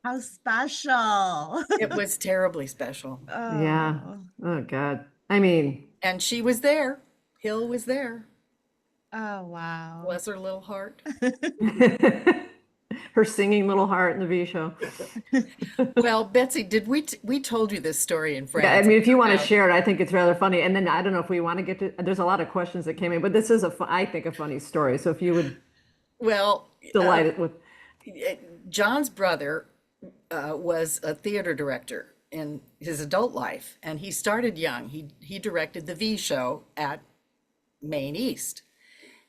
How special. It was terribly special. Yeah. Oh, God. I mean, And she was there. Hill was there. Oh, wow. Bless her little heart. Her singing little heart in the V show. Well, Betsy, did we told you this story in Yeah, I France? mean, if you want to about- share it, I think it's rather funny. And then I don't know if we want to get to, there's a lot of questions that came in, but this is I think a funny story. So if you would Well, delight it with, John's brother was a theater director in his adult life, and he started young. He directed the V show at Maine East,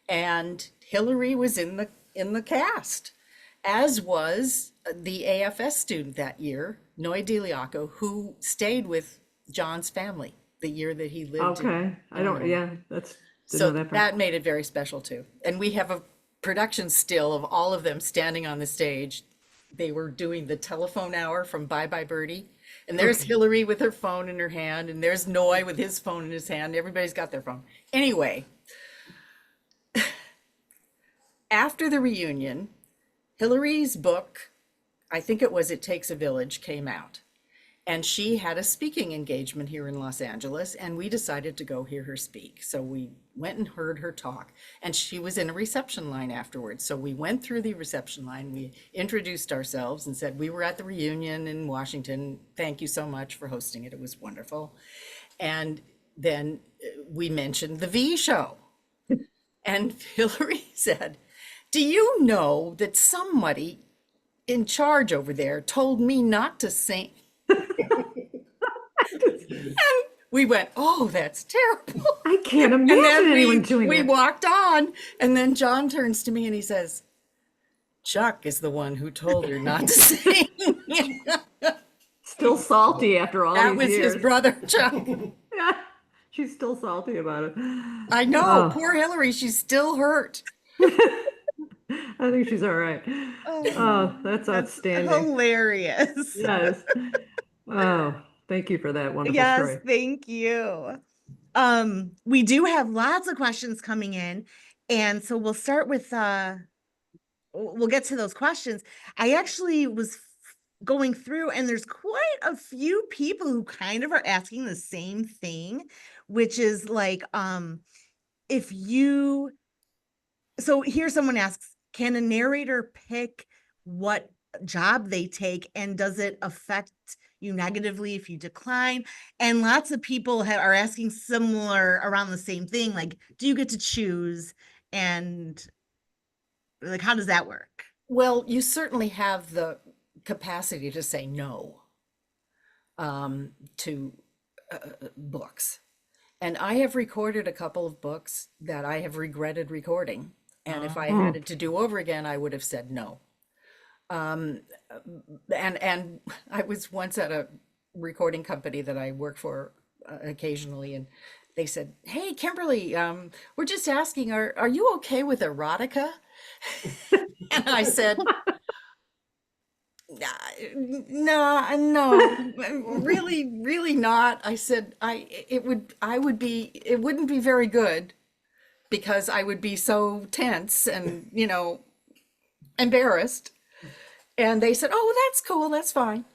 and Hillary was in the cast, as was the AFS student that year, Noy DeLiaco, who stayed with John's family the year that he lived. okay, I don't, yeah, that's, didn't So know that part. that made it very special too. And we have a production still of all of them standing on the stage. They were doing the telephone hour from Bye Bye Birdie. And there's Hillary with her phone in her hand, and there's Noy with his phone in his hand. Everybody's got their phone. Anyway, after the reunion, Hillary's book, I think it was It Takes a Village, came out. And she had a speaking engagement here in Los Angeles, and we decided to go hear her speak. So we went and heard her talk, and she was in a reception line afterwards. So we went through the reception line, we introduced ourselves and said, we were at the reunion in Washington. Thank you so much for hosting it. It was wonderful. And then we mentioned the V show. And Hillary said, do you know that somebody in charge over there told me not to sing? And we went, oh, that's terrible. I can't And imagine then anyone doing we that. walked on, and then John turns to me and he says, Chuck is the one who told her not to sing. Still salty after all That these was years. his brother, Chuck. Yeah, she's still salty about it. I know, Oh. poor Hillary, she's still hurt. I think she's all right. Oh, that's outstanding. Hilarious. Yes. Oh, thank you for that wonderful Yes, story. thank you. We do have lots of questions coming in, and so we'll start with we'll get to those questions. I actually was going through, and there's quite a few people who kind of are asking the same thing, which is like, if you, so here someone asks, can a narrator pick what job they take, and does it affect you negatively if you decline? And lots of people are asking similar around the same thing, like, do you get to choose, and like, how does that work? Well, you certainly have the capacity to say no to books. And I have recorded a couple of books that I have regretted recording. And if I had it to do over again, I would have said no. And I was once at a recording company that I work for occasionally, and they said, "Hey, Kimberly, we're just asking, are you okay with erotica?" And I said, no, really not. I said, it wouldn't be very good, because I would be so tense and, embarrassed. And they said, oh, that's cool, that's fine.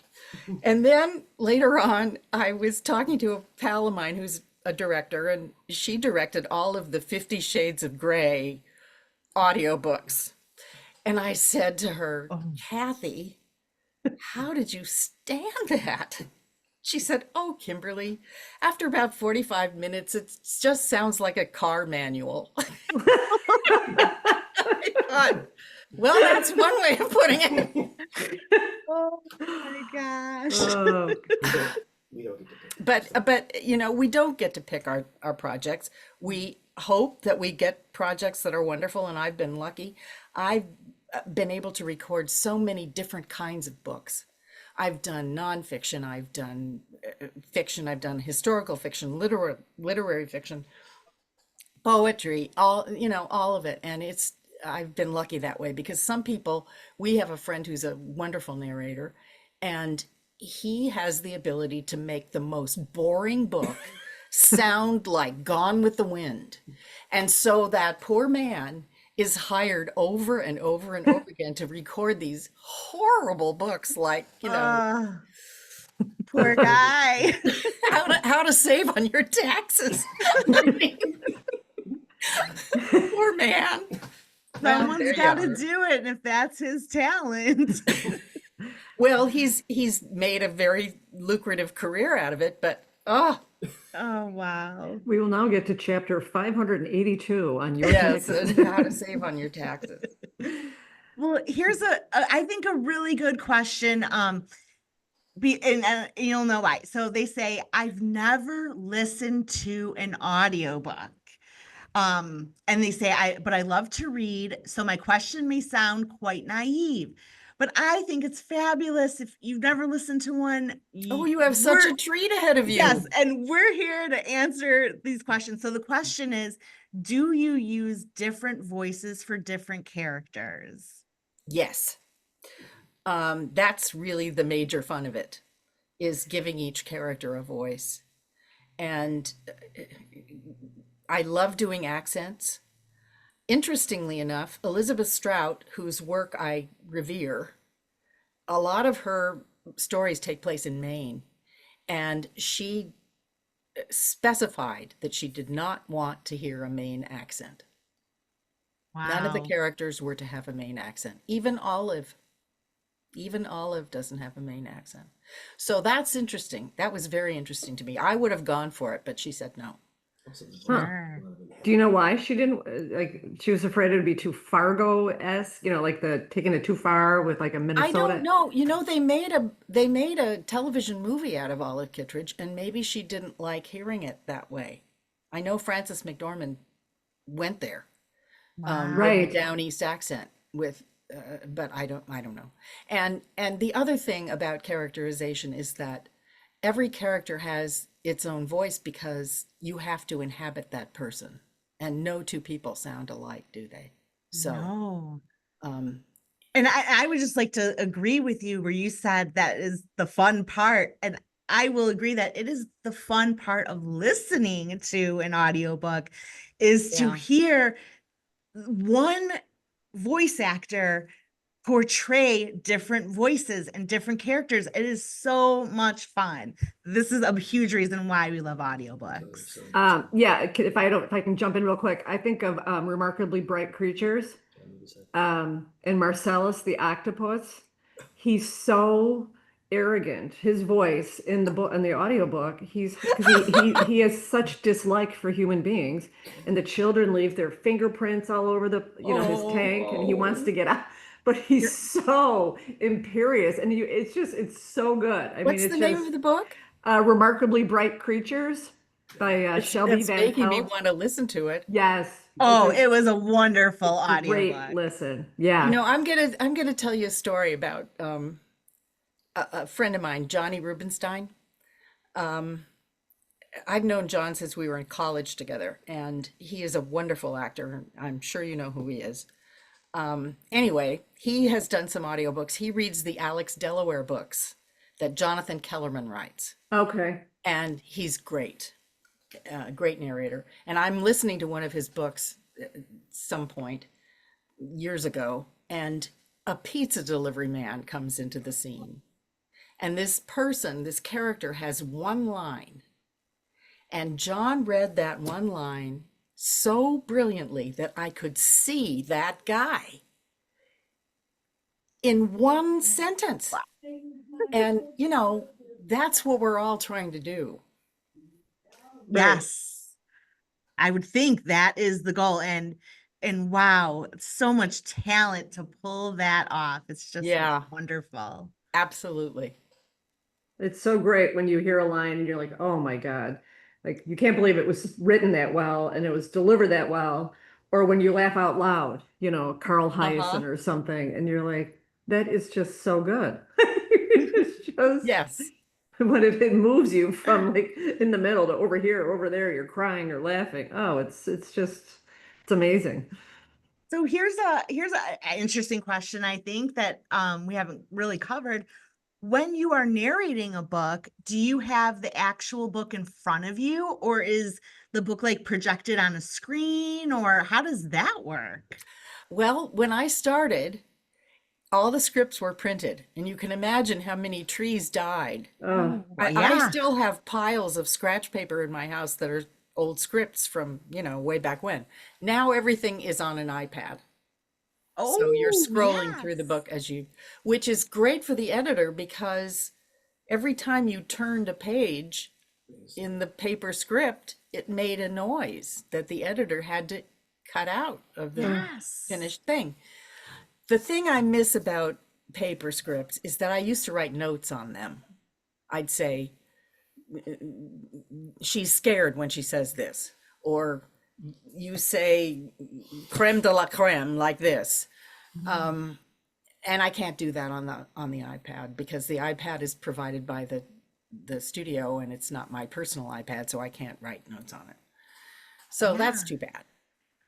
And then later on, I was talking to a pal of mine who's a director, and she directed all of the 50 Shades of Grey audiobooks. And I said to her, Kathy, how did you stand that? She said, oh, Kimberly, after about 45 minutes, it just sounds like a car manual. I thought, well, that's one way of putting it. Oh my gosh. Oh, We don't get to pick. But we don't get to pick our projects. We hope that we get projects that are wonderful, and I've been lucky. I've been able to record so many different kinds of books. I've done nonfiction, I've done fiction, I've done historical fiction, literary fiction, poetry, all of it. And I've been lucky that way, because some people, we have a friend who's a wonderful narrator, and he has the ability to make the most boring book sound like Gone with the Wind. And so that poor man is hired over and over and over again to record these horrible books, like, Poor guy. how to save on your taxes. Poor man. Well, Someone's there you got to are. do it, and if that's his talent. Well, he's made a very lucrative career out of it, but Oh, wow. We will now get to chapter 582 on your yes, taxes. and how to save on your taxes. Well, here's I think a really good question. And you'll know why. So they say, I've never listened to an audiobook. And they say, but I love to read. So my question may sound quite naive, but I think it's fabulous. If you've never listened to one, Oh, you have such a treat ahead of you. yes, and we're here to answer these questions. So the question is, do you use different voices for different characters? Yes. That's really the major fun of it, is giving each character a voice. And I love doing accents. Interestingly enough, Elizabeth Strout, whose work I revere, a lot of her stories take place in Maine. And she specified that she did not want to hear a Maine accent. Wow. None of the characters were to have a Maine accent. Even Olive. Even Olive doesn't have a Maine accent. So that's interesting. That was very interesting to me. I would have gone for it, but she said no. Huh. Do you know why she didn't like? She was afraid it would be too Fargo-esque, like the taking it too far with like a Minnesota. I don't know. They made a television movie out of Olive Kitteridge, and maybe she didn't like hearing it that way. I know Frances McDormand went there, with Right. the down east accent with, but I don't know. And the other thing about characterization is that every character has its own voice because you have to inhabit that person, and no two people sound alike, do they? So, No. um, And I would just like to agree with you where you said that is the fun part. And I will agree that it is the fun part of listening to an audiobook is to Yeah. hear one voice actor portray different voices and different characters. It is so much fun. This is a huge reason why we love audiobooks. Yeah, if I can jump in real quick, I think of Remarkably Bright Creatures, and Marcellus the octopus. He's so arrogant. His voice in the book, in the audiobook, because he has such dislike for human beings, and the children leave their fingerprints all over the his tank, and he wants to get out. But he's so imperious, and it's so good. I mean, what's it's the name just of the book? Remarkably Bright Creatures by Shelby That's Van making me Pelt. want to listen to it. Yes. Oh, it's a it was a wonderful great audiobook. listen. Yeah. I'm gonna tell you a story about a friend of mine, Johnny Rubenstein. I've known John since we were in college together, and he is a wonderful actor. I'm sure you know who he is. Anyway, he has done some audiobooks. He reads the Alex Delaware books that Jonathan Kellerman writes, Okay. and he's great, great narrator. And I'm listening to one of his books at some point years ago, and a pizza delivery man comes into the scene. And this character has one line. And John read that one line so brilliantly that I could see that guy in one sentence. And, that's what we're all trying to do. Yes. I would think that is the goal. And wow, so much talent to pull that off. It's just Yeah. wonderful. Absolutely. It's so great when you hear a line and you're like, oh my God. Like you can't believe it was written that well and it was delivered that well. Or when you laugh out loud, Carl Hyacin or something, and you're like, that is just so good. It's just Yes. when it moves you from like in the middle to over here, over there, you're crying or laughing. Oh, it's amazing. So here's a interesting question, I think, that we haven't really covered. When you are narrating a book, do you have the actual book in front of you, or is the book like projected on a screen, or how does that work? Well, when I started, all the scripts were printed, and you can imagine how many trees died. Oh, I yeah. still have piles of scratch paper in my house that are old scripts from, you know, way back when. Now everything is on an iPad. So you're Oh, scrolling through the yes. book which is great for the editor because every time you turned a page in the paper script, it made a noise that the editor had to cut out of the Yes. finished thing. The thing I miss about paper scripts is that I used to write notes on them. I'd say, she's scared when she says this, or you say creme de la creme like this. And I can't do that on the iPad because the iPad is provided by the studio and it's not my personal iPad, so I can't write notes on it. So that's Yeah. too bad.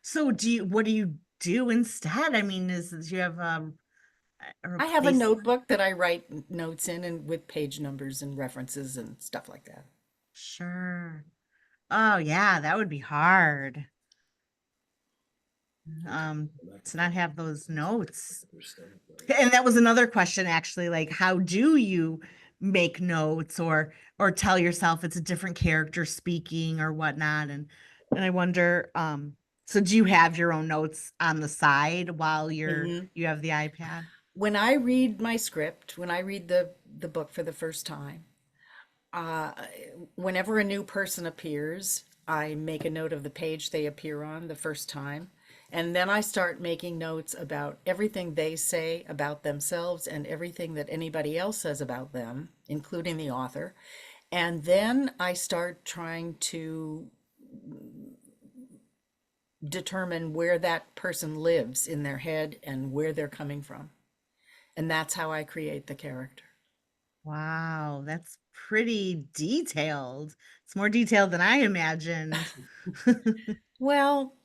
So what do you do instead? I mean, do you have a I have a replacement? notebook that I write notes in and with page numbers and references and stuff like that. Sure. Oh yeah, that would be hard. To not have those notes. And that was another question actually, like how do you make notes or tell yourself it's a different character speaking or whatnot? And I wonder, so do you have your own notes on the side while Mhm. you have the iPad? When I read my script, when I read the book for the first time, uh, whenever a new person appears, I make a note of the page they appear on the first time. And then I start making notes about everything they say about themselves and everything that anybody else says about them, including the author. And then I start trying to determine where that person lives in their head and where they're coming from. And that's how I create the character. Wow, that's pretty detailed. It's more detailed than I imagined. Well,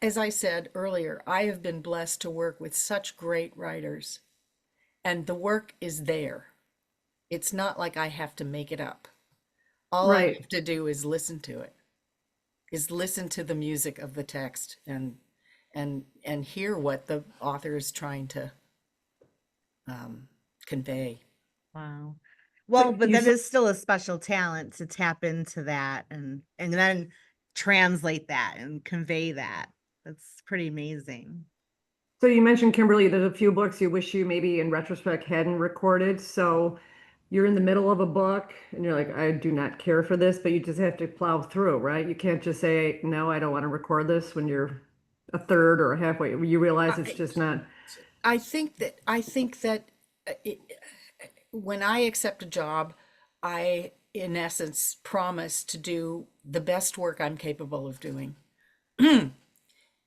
as I said earlier, I have been blessed to work with such great writers, and the work is there. It's not like I have to make it up. All I Right. have to do is listen to it, is listen to the music of the text and hear what the author is trying to convey. Wow. Well, But but you that said, is still a special talent to tap into that and then translate that and convey that. That's pretty amazing. so you mentioned, Kimberly, there's a few books you wish you maybe in retrospect hadn't recorded. So you're in the middle of a book and you're like, I do not care for this, but you just have to plow through, right? You can't just say, no, I don't want to record this when you're a third or halfway. You realize it's I, just not. I think that when I accept a job, I, in essence, promise to do the best work I'm capable of doing.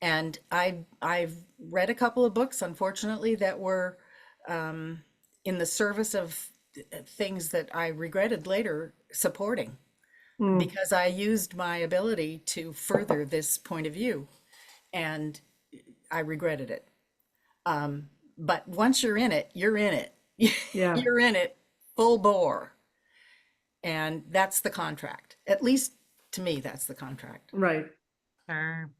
And I've read a couple of books, unfortunately, that were in the service of things that I regretted later supporting Mm, because I used my ability to further this point of view, and I regretted it. But once you're in it, you're in it. yeah, You're in it full bore. And that's the contract. At least to me, that's the contract. right. Sure.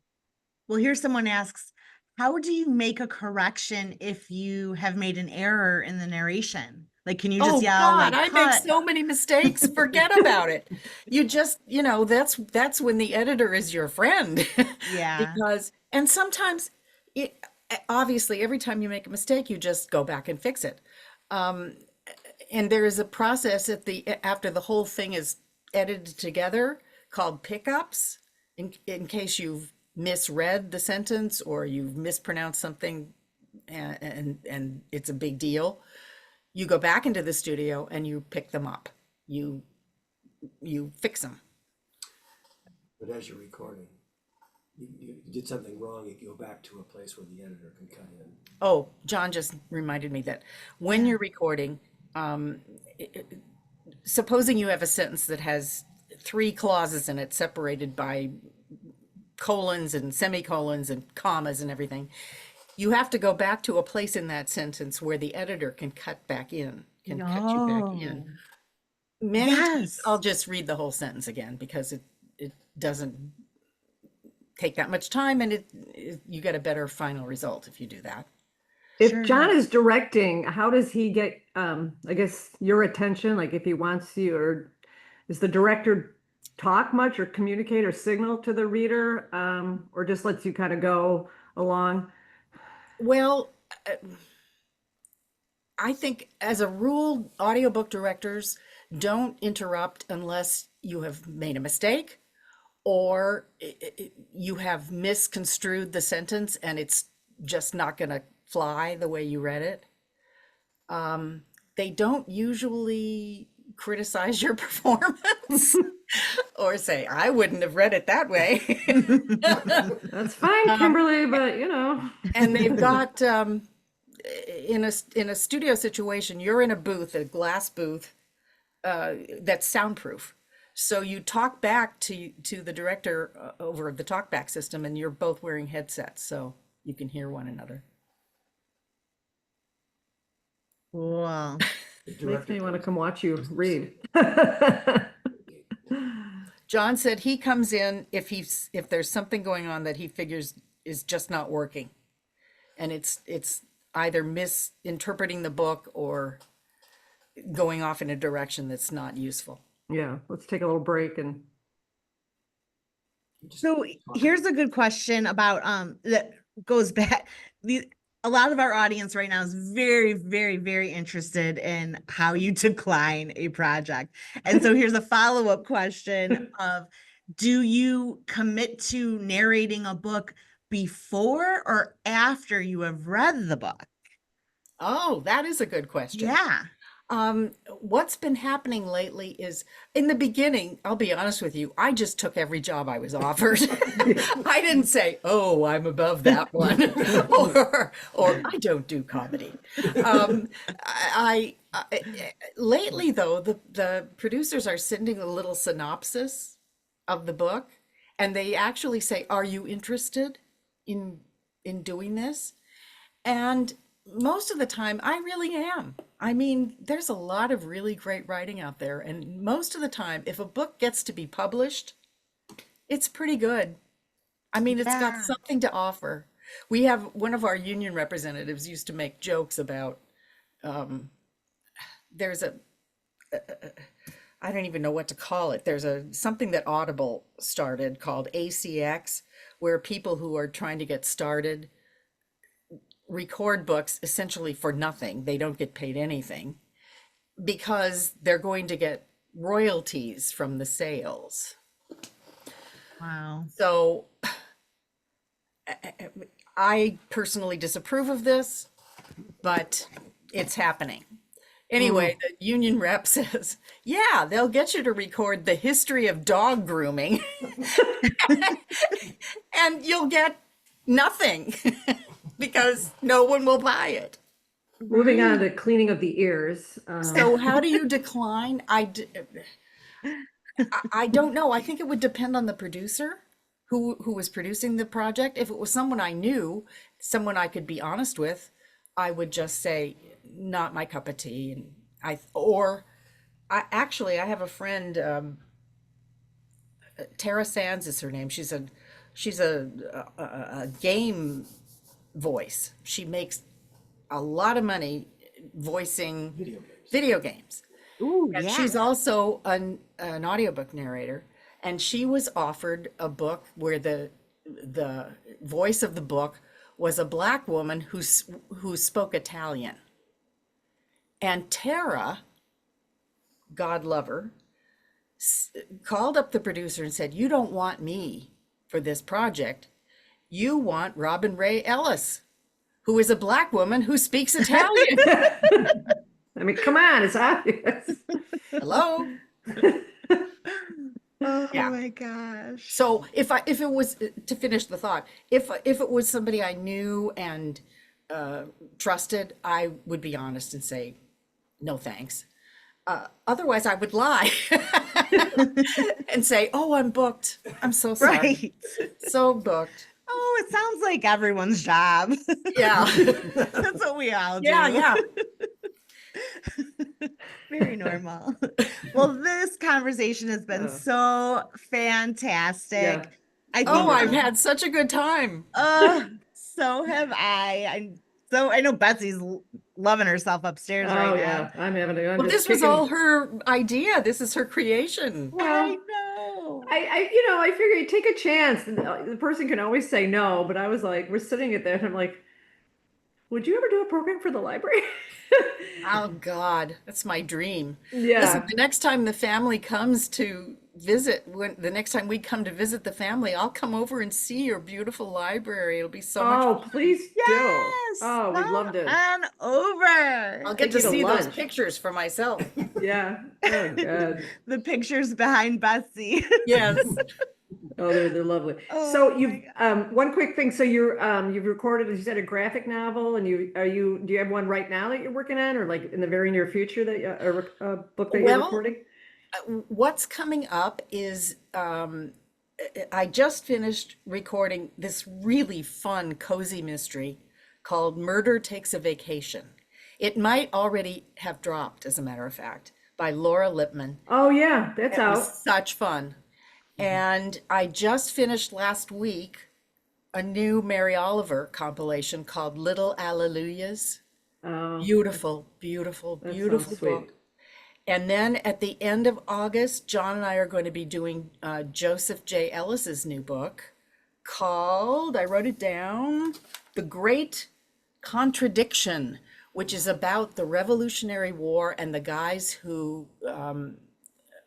Well, here someone asks, how do you make a correction if you have made an error in the narration? Like, can you just Oh yell God, like I make cut? so many mistakes. Forget about it. You just, you know, that's when the editor is your friend. Yeah. Because and sometimes it obviously every time you make a mistake, you just go back and fix it. Um, and there is a process at the after the whole thing is edited together called pickups in case you've misread the sentence or you've mispronounced something and it's a big deal. You go back into the studio and you pick them up. You you fix them. But as you're recording, you did something wrong, you go back to a place where the editor can cut in. Oh, John just reminded me that when Yeah. you're recording, um, supposing you have a sentence that has three clauses in it separated by colons and semicolons and commas and everything, you have to go back to a place in that sentence where the editor can cut back in, can cut you back in. Oh, Many times I'll yes. just read the whole sentence again because it doesn't take that much time and you get a better final result if you do that. If John Sure. is directing, how does he get, I guess, your attention? Like if he wants you, or is the director talk much or communicate or signal to the reader, or just lets you kind of go along? Well, I think as a rule, audiobook directors don't interrupt unless you have made a mistake or you have misconstrued the sentence and it's just not going to fly the way you read it. They don't usually criticize your performance or say, I wouldn't have read it that way. That's fine, Kimberly, but And they've got in a studio situation, you're in a booth, a glass booth that's soundproof. So you talk back to the director over the talkback system, and you're both wearing headsets, so you can hear one another. Wow. makes me want to come watch you read. John said he comes in if there's something going on that he figures is just not working, and it's either misinterpreting the book or going off in a direction that's not useful. Yeah, let's take a little break and. So here's a good question about that goes back. A lot of our audience right now is very, very, very interested in how you decline a project. And so here's a follow-up question of, do you commit to narrating a book before or after you have read the book? Oh, that is a good question. Yeah. What's been happening lately is, in the beginning, I'll be honest with you, I just took every job I was offered. I didn't say, oh, I'm above that one, or I don't do comedy. Lately, though, the producers are sending a little synopsis of the book, and they actually say, are you interested in doing this? And most of the time, I really am. I mean, there's a lot of really great writing out there. And most of the time, if a book gets to be published, it's pretty good. I mean, it's got something to offer. We have one of our union representatives used to make jokes about, there's I don't even know what to call it. There's something that Audible started called ACX, where people who are trying to get started record books essentially for nothing. They don't get paid anything because they're going to get royalties from the sales. Wow. So I personally disapprove of this, but it's happening. Anyway, the union rep says, yeah, they'll get you to record the history of dog grooming and you'll get nothing. Because no one will buy it. Moving on to cleaning of the ears. So how do you decline? I don't know. I think it would depend on the producer who was producing the project. If it was someone I knew, someone I could be honest with, I would just say, not my cup of tea. And I have a friend, Tara Sands is her name. She's a game voice. She makes a lot of money voicing video games. Ooh, And yeah. she's also an audiobook narrator, and she was offered a book where the voice of the book was a Black woman who spoke Italian. And Tara, God love her, called up the producer and said, you don't want me for this project. You want Robin Ray Ellis, who is a Black woman who speaks Italian. I mean, come on, it's obvious. Hello. Oh Yeah. my gosh. So if it was, to finish the thought, if it was somebody I knew and trusted, I would be honest and say, no thanks. Otherwise, I would lie and say, oh, I'm booked. I'm so sorry. Right. So booked. Oh, it sounds like everyone's job. Yeah. That's what we all do. Yeah. Very normal. Well, this conversation has been so fantastic. Yeah. I think, Oh, I've had such a good time. so have I. So I know Betsy's loving herself upstairs Oh right yeah, now. I'm Well, just this was kicking. all her idea. This is her creation. Well, know. I figure you take a chance. The person can always say no, but I was like, we're sitting at that, and I'm like, would you ever do a program for the library? Oh God, that's my dream. Listen, Yeah. the next time the family comes to visit, when the next time we come to visit the family, I'll come over and see your beautiful library. It'll be so much Oh, fun. please do. Yes, Oh, we'd come love to on over. I'll get take to you to see those lunch. pictures for myself. Yeah. Oh, God. The pictures behind Betsy. Yes. Oh, they're lovely. Oh So my one quick thing. So you've recorded, as you said, a graphic novel, and do you have one right now that you're working on, or like in the very near future that a book that you're Well, recording? what's coming up is I just finished recording this really fun, cozy mystery called Murder Takes a Vacation. It might already have dropped, as a matter of fact, by Laura Lipman. Oh yeah, that's It out. was such fun. And I just finished last week a new Mary Oliver compilation called Little Alleluias. Oh, Beautiful, beautiful, that sounds beautiful sweet. book. And then at the end of August, John and I are going to be doing Joseph J. Ellis's new book called, I wrote it down, The Great Contradiction, which is about the Revolutionary War and the guys who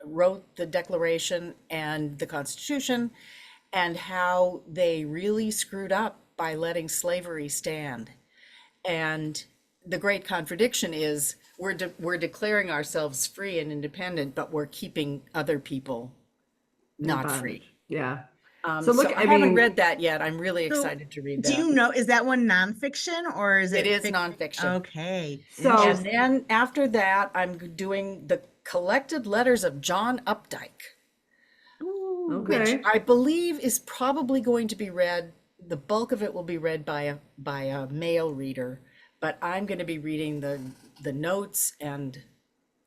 wrote the Declaration and the Constitution, and how they really screwed up by letting slavery stand. And the great contradiction is we're declaring ourselves free and independent, but we're keeping other people not Bondage. free. Yeah. So So look, I I haven't mean, read that yet. I'm really So, excited to read Do that. you know, is that one nonfiction or is It it is nonfiction. Okay. So- And Interesting. then after that, I'm doing the collected letters of John Updike, Ooh. which okay. I believe is probably going to be read. The bulk of it will be read by a male reader, but I'm going to be reading the notes and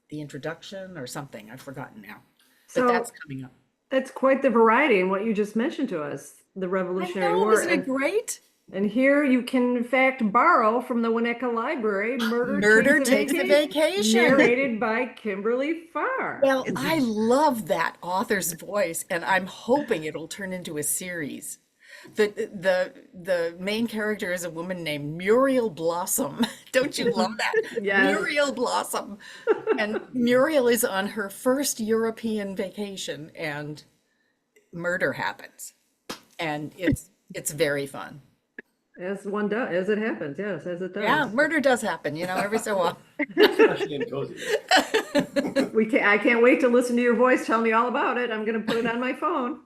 the introduction or something. I've forgotten now, but So that's coming up. that's quite the variety in what you just mentioned to us, the I Revolutionary know, War. isn't it great? And here you can, in fact, borrow from the Winnetka Library, Murder Takes a Vacation. narrated by Kimberly Farr. Well, I love that author's voice, and I'm hoping it'll turn into a series. The main character is a woman named Muriel Blossom. Don't you love that? Yes. Muriel Blossom. And Muriel is on her first European vacation, and murder happens. And it's very fun. As one does, as it happens, yes, as it does. Yeah, murder does happen, every so often. Especially in cozy. I can't wait to listen to your voice. Tell me all about it. I'm going to put it on my phone.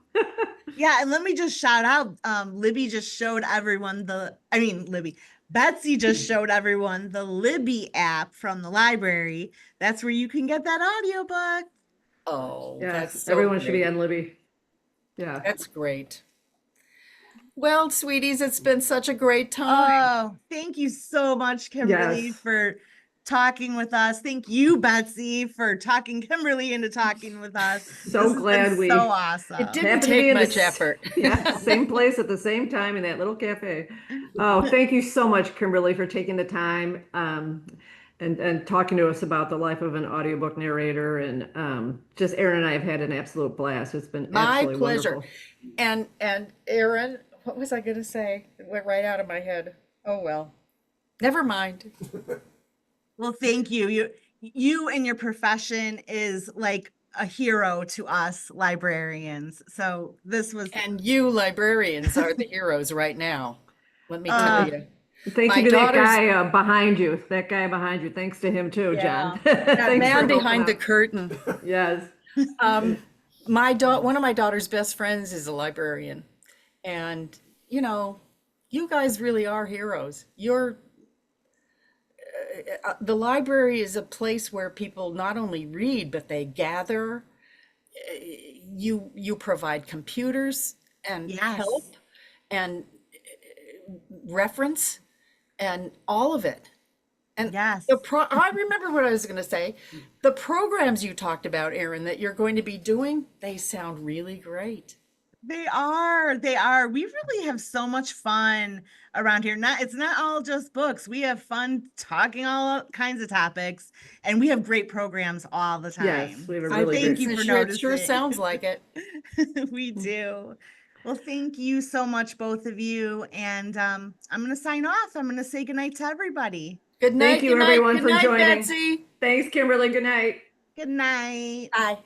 Yeah, and let me just shout out, Libby just showed everyone Betsy just showed everyone the Libby app from the library. That's where you can get that audiobook. Oh, Yes, that's so everyone should be great. on Libby. Yeah. That's great. Well, sweeties, it's been such a great time. Oh, thank you so much, Kimberly, Yes. for talking with us. Thank you, Betsy, for talking Kimberly into talking with us. So This has glad been we- so awesome. It didn't Happened to be take in much this- effort. Yeah, same place at the same time in that little cafe. Oh, thank you so much, Kimberly, for taking the time and talking to us about the life of an audiobook narrator. And just Aaron and I have had an absolute blast. It's been My absolutely pleasure. wonderful. And Aaron, what was I going to say? It went right out of my head. Oh, well, never mind. Well, thank you. You and your profession is like a hero to us librarians. So this was And you librarians are the heroes right now. Let me Uh, tell you. Thank My you to that daughter's- guy behind you. That guy behind you. Thanks to him too, John. That Thanks man for behind the helping out. curtain. Yes. One of my daughter's best friends is a librarian. And, you guys really are heroes. The library is a place where people not only read, but they gather. You provide computers and Yes. help and reference and all of it. And Yes. I remember what I was going to say. The programs you talked about, Aaron, that you're going to be doing, they sound really great. They are. They are. We really have so much fun around here. It's not all just books. We have fun talking all kinds of topics, and we have great programs all the Yes, time. we have a So really thank great. you for It sure noticing. sounds like it. We do. Well, thank you so much, both of you. And I'm going to sign off. I'm going to say goodnight to everybody. Good night, Thank you, good night, everyone, good for night, joining. Betsy. Thanks, Kimberly. Good night. Good night. Bye.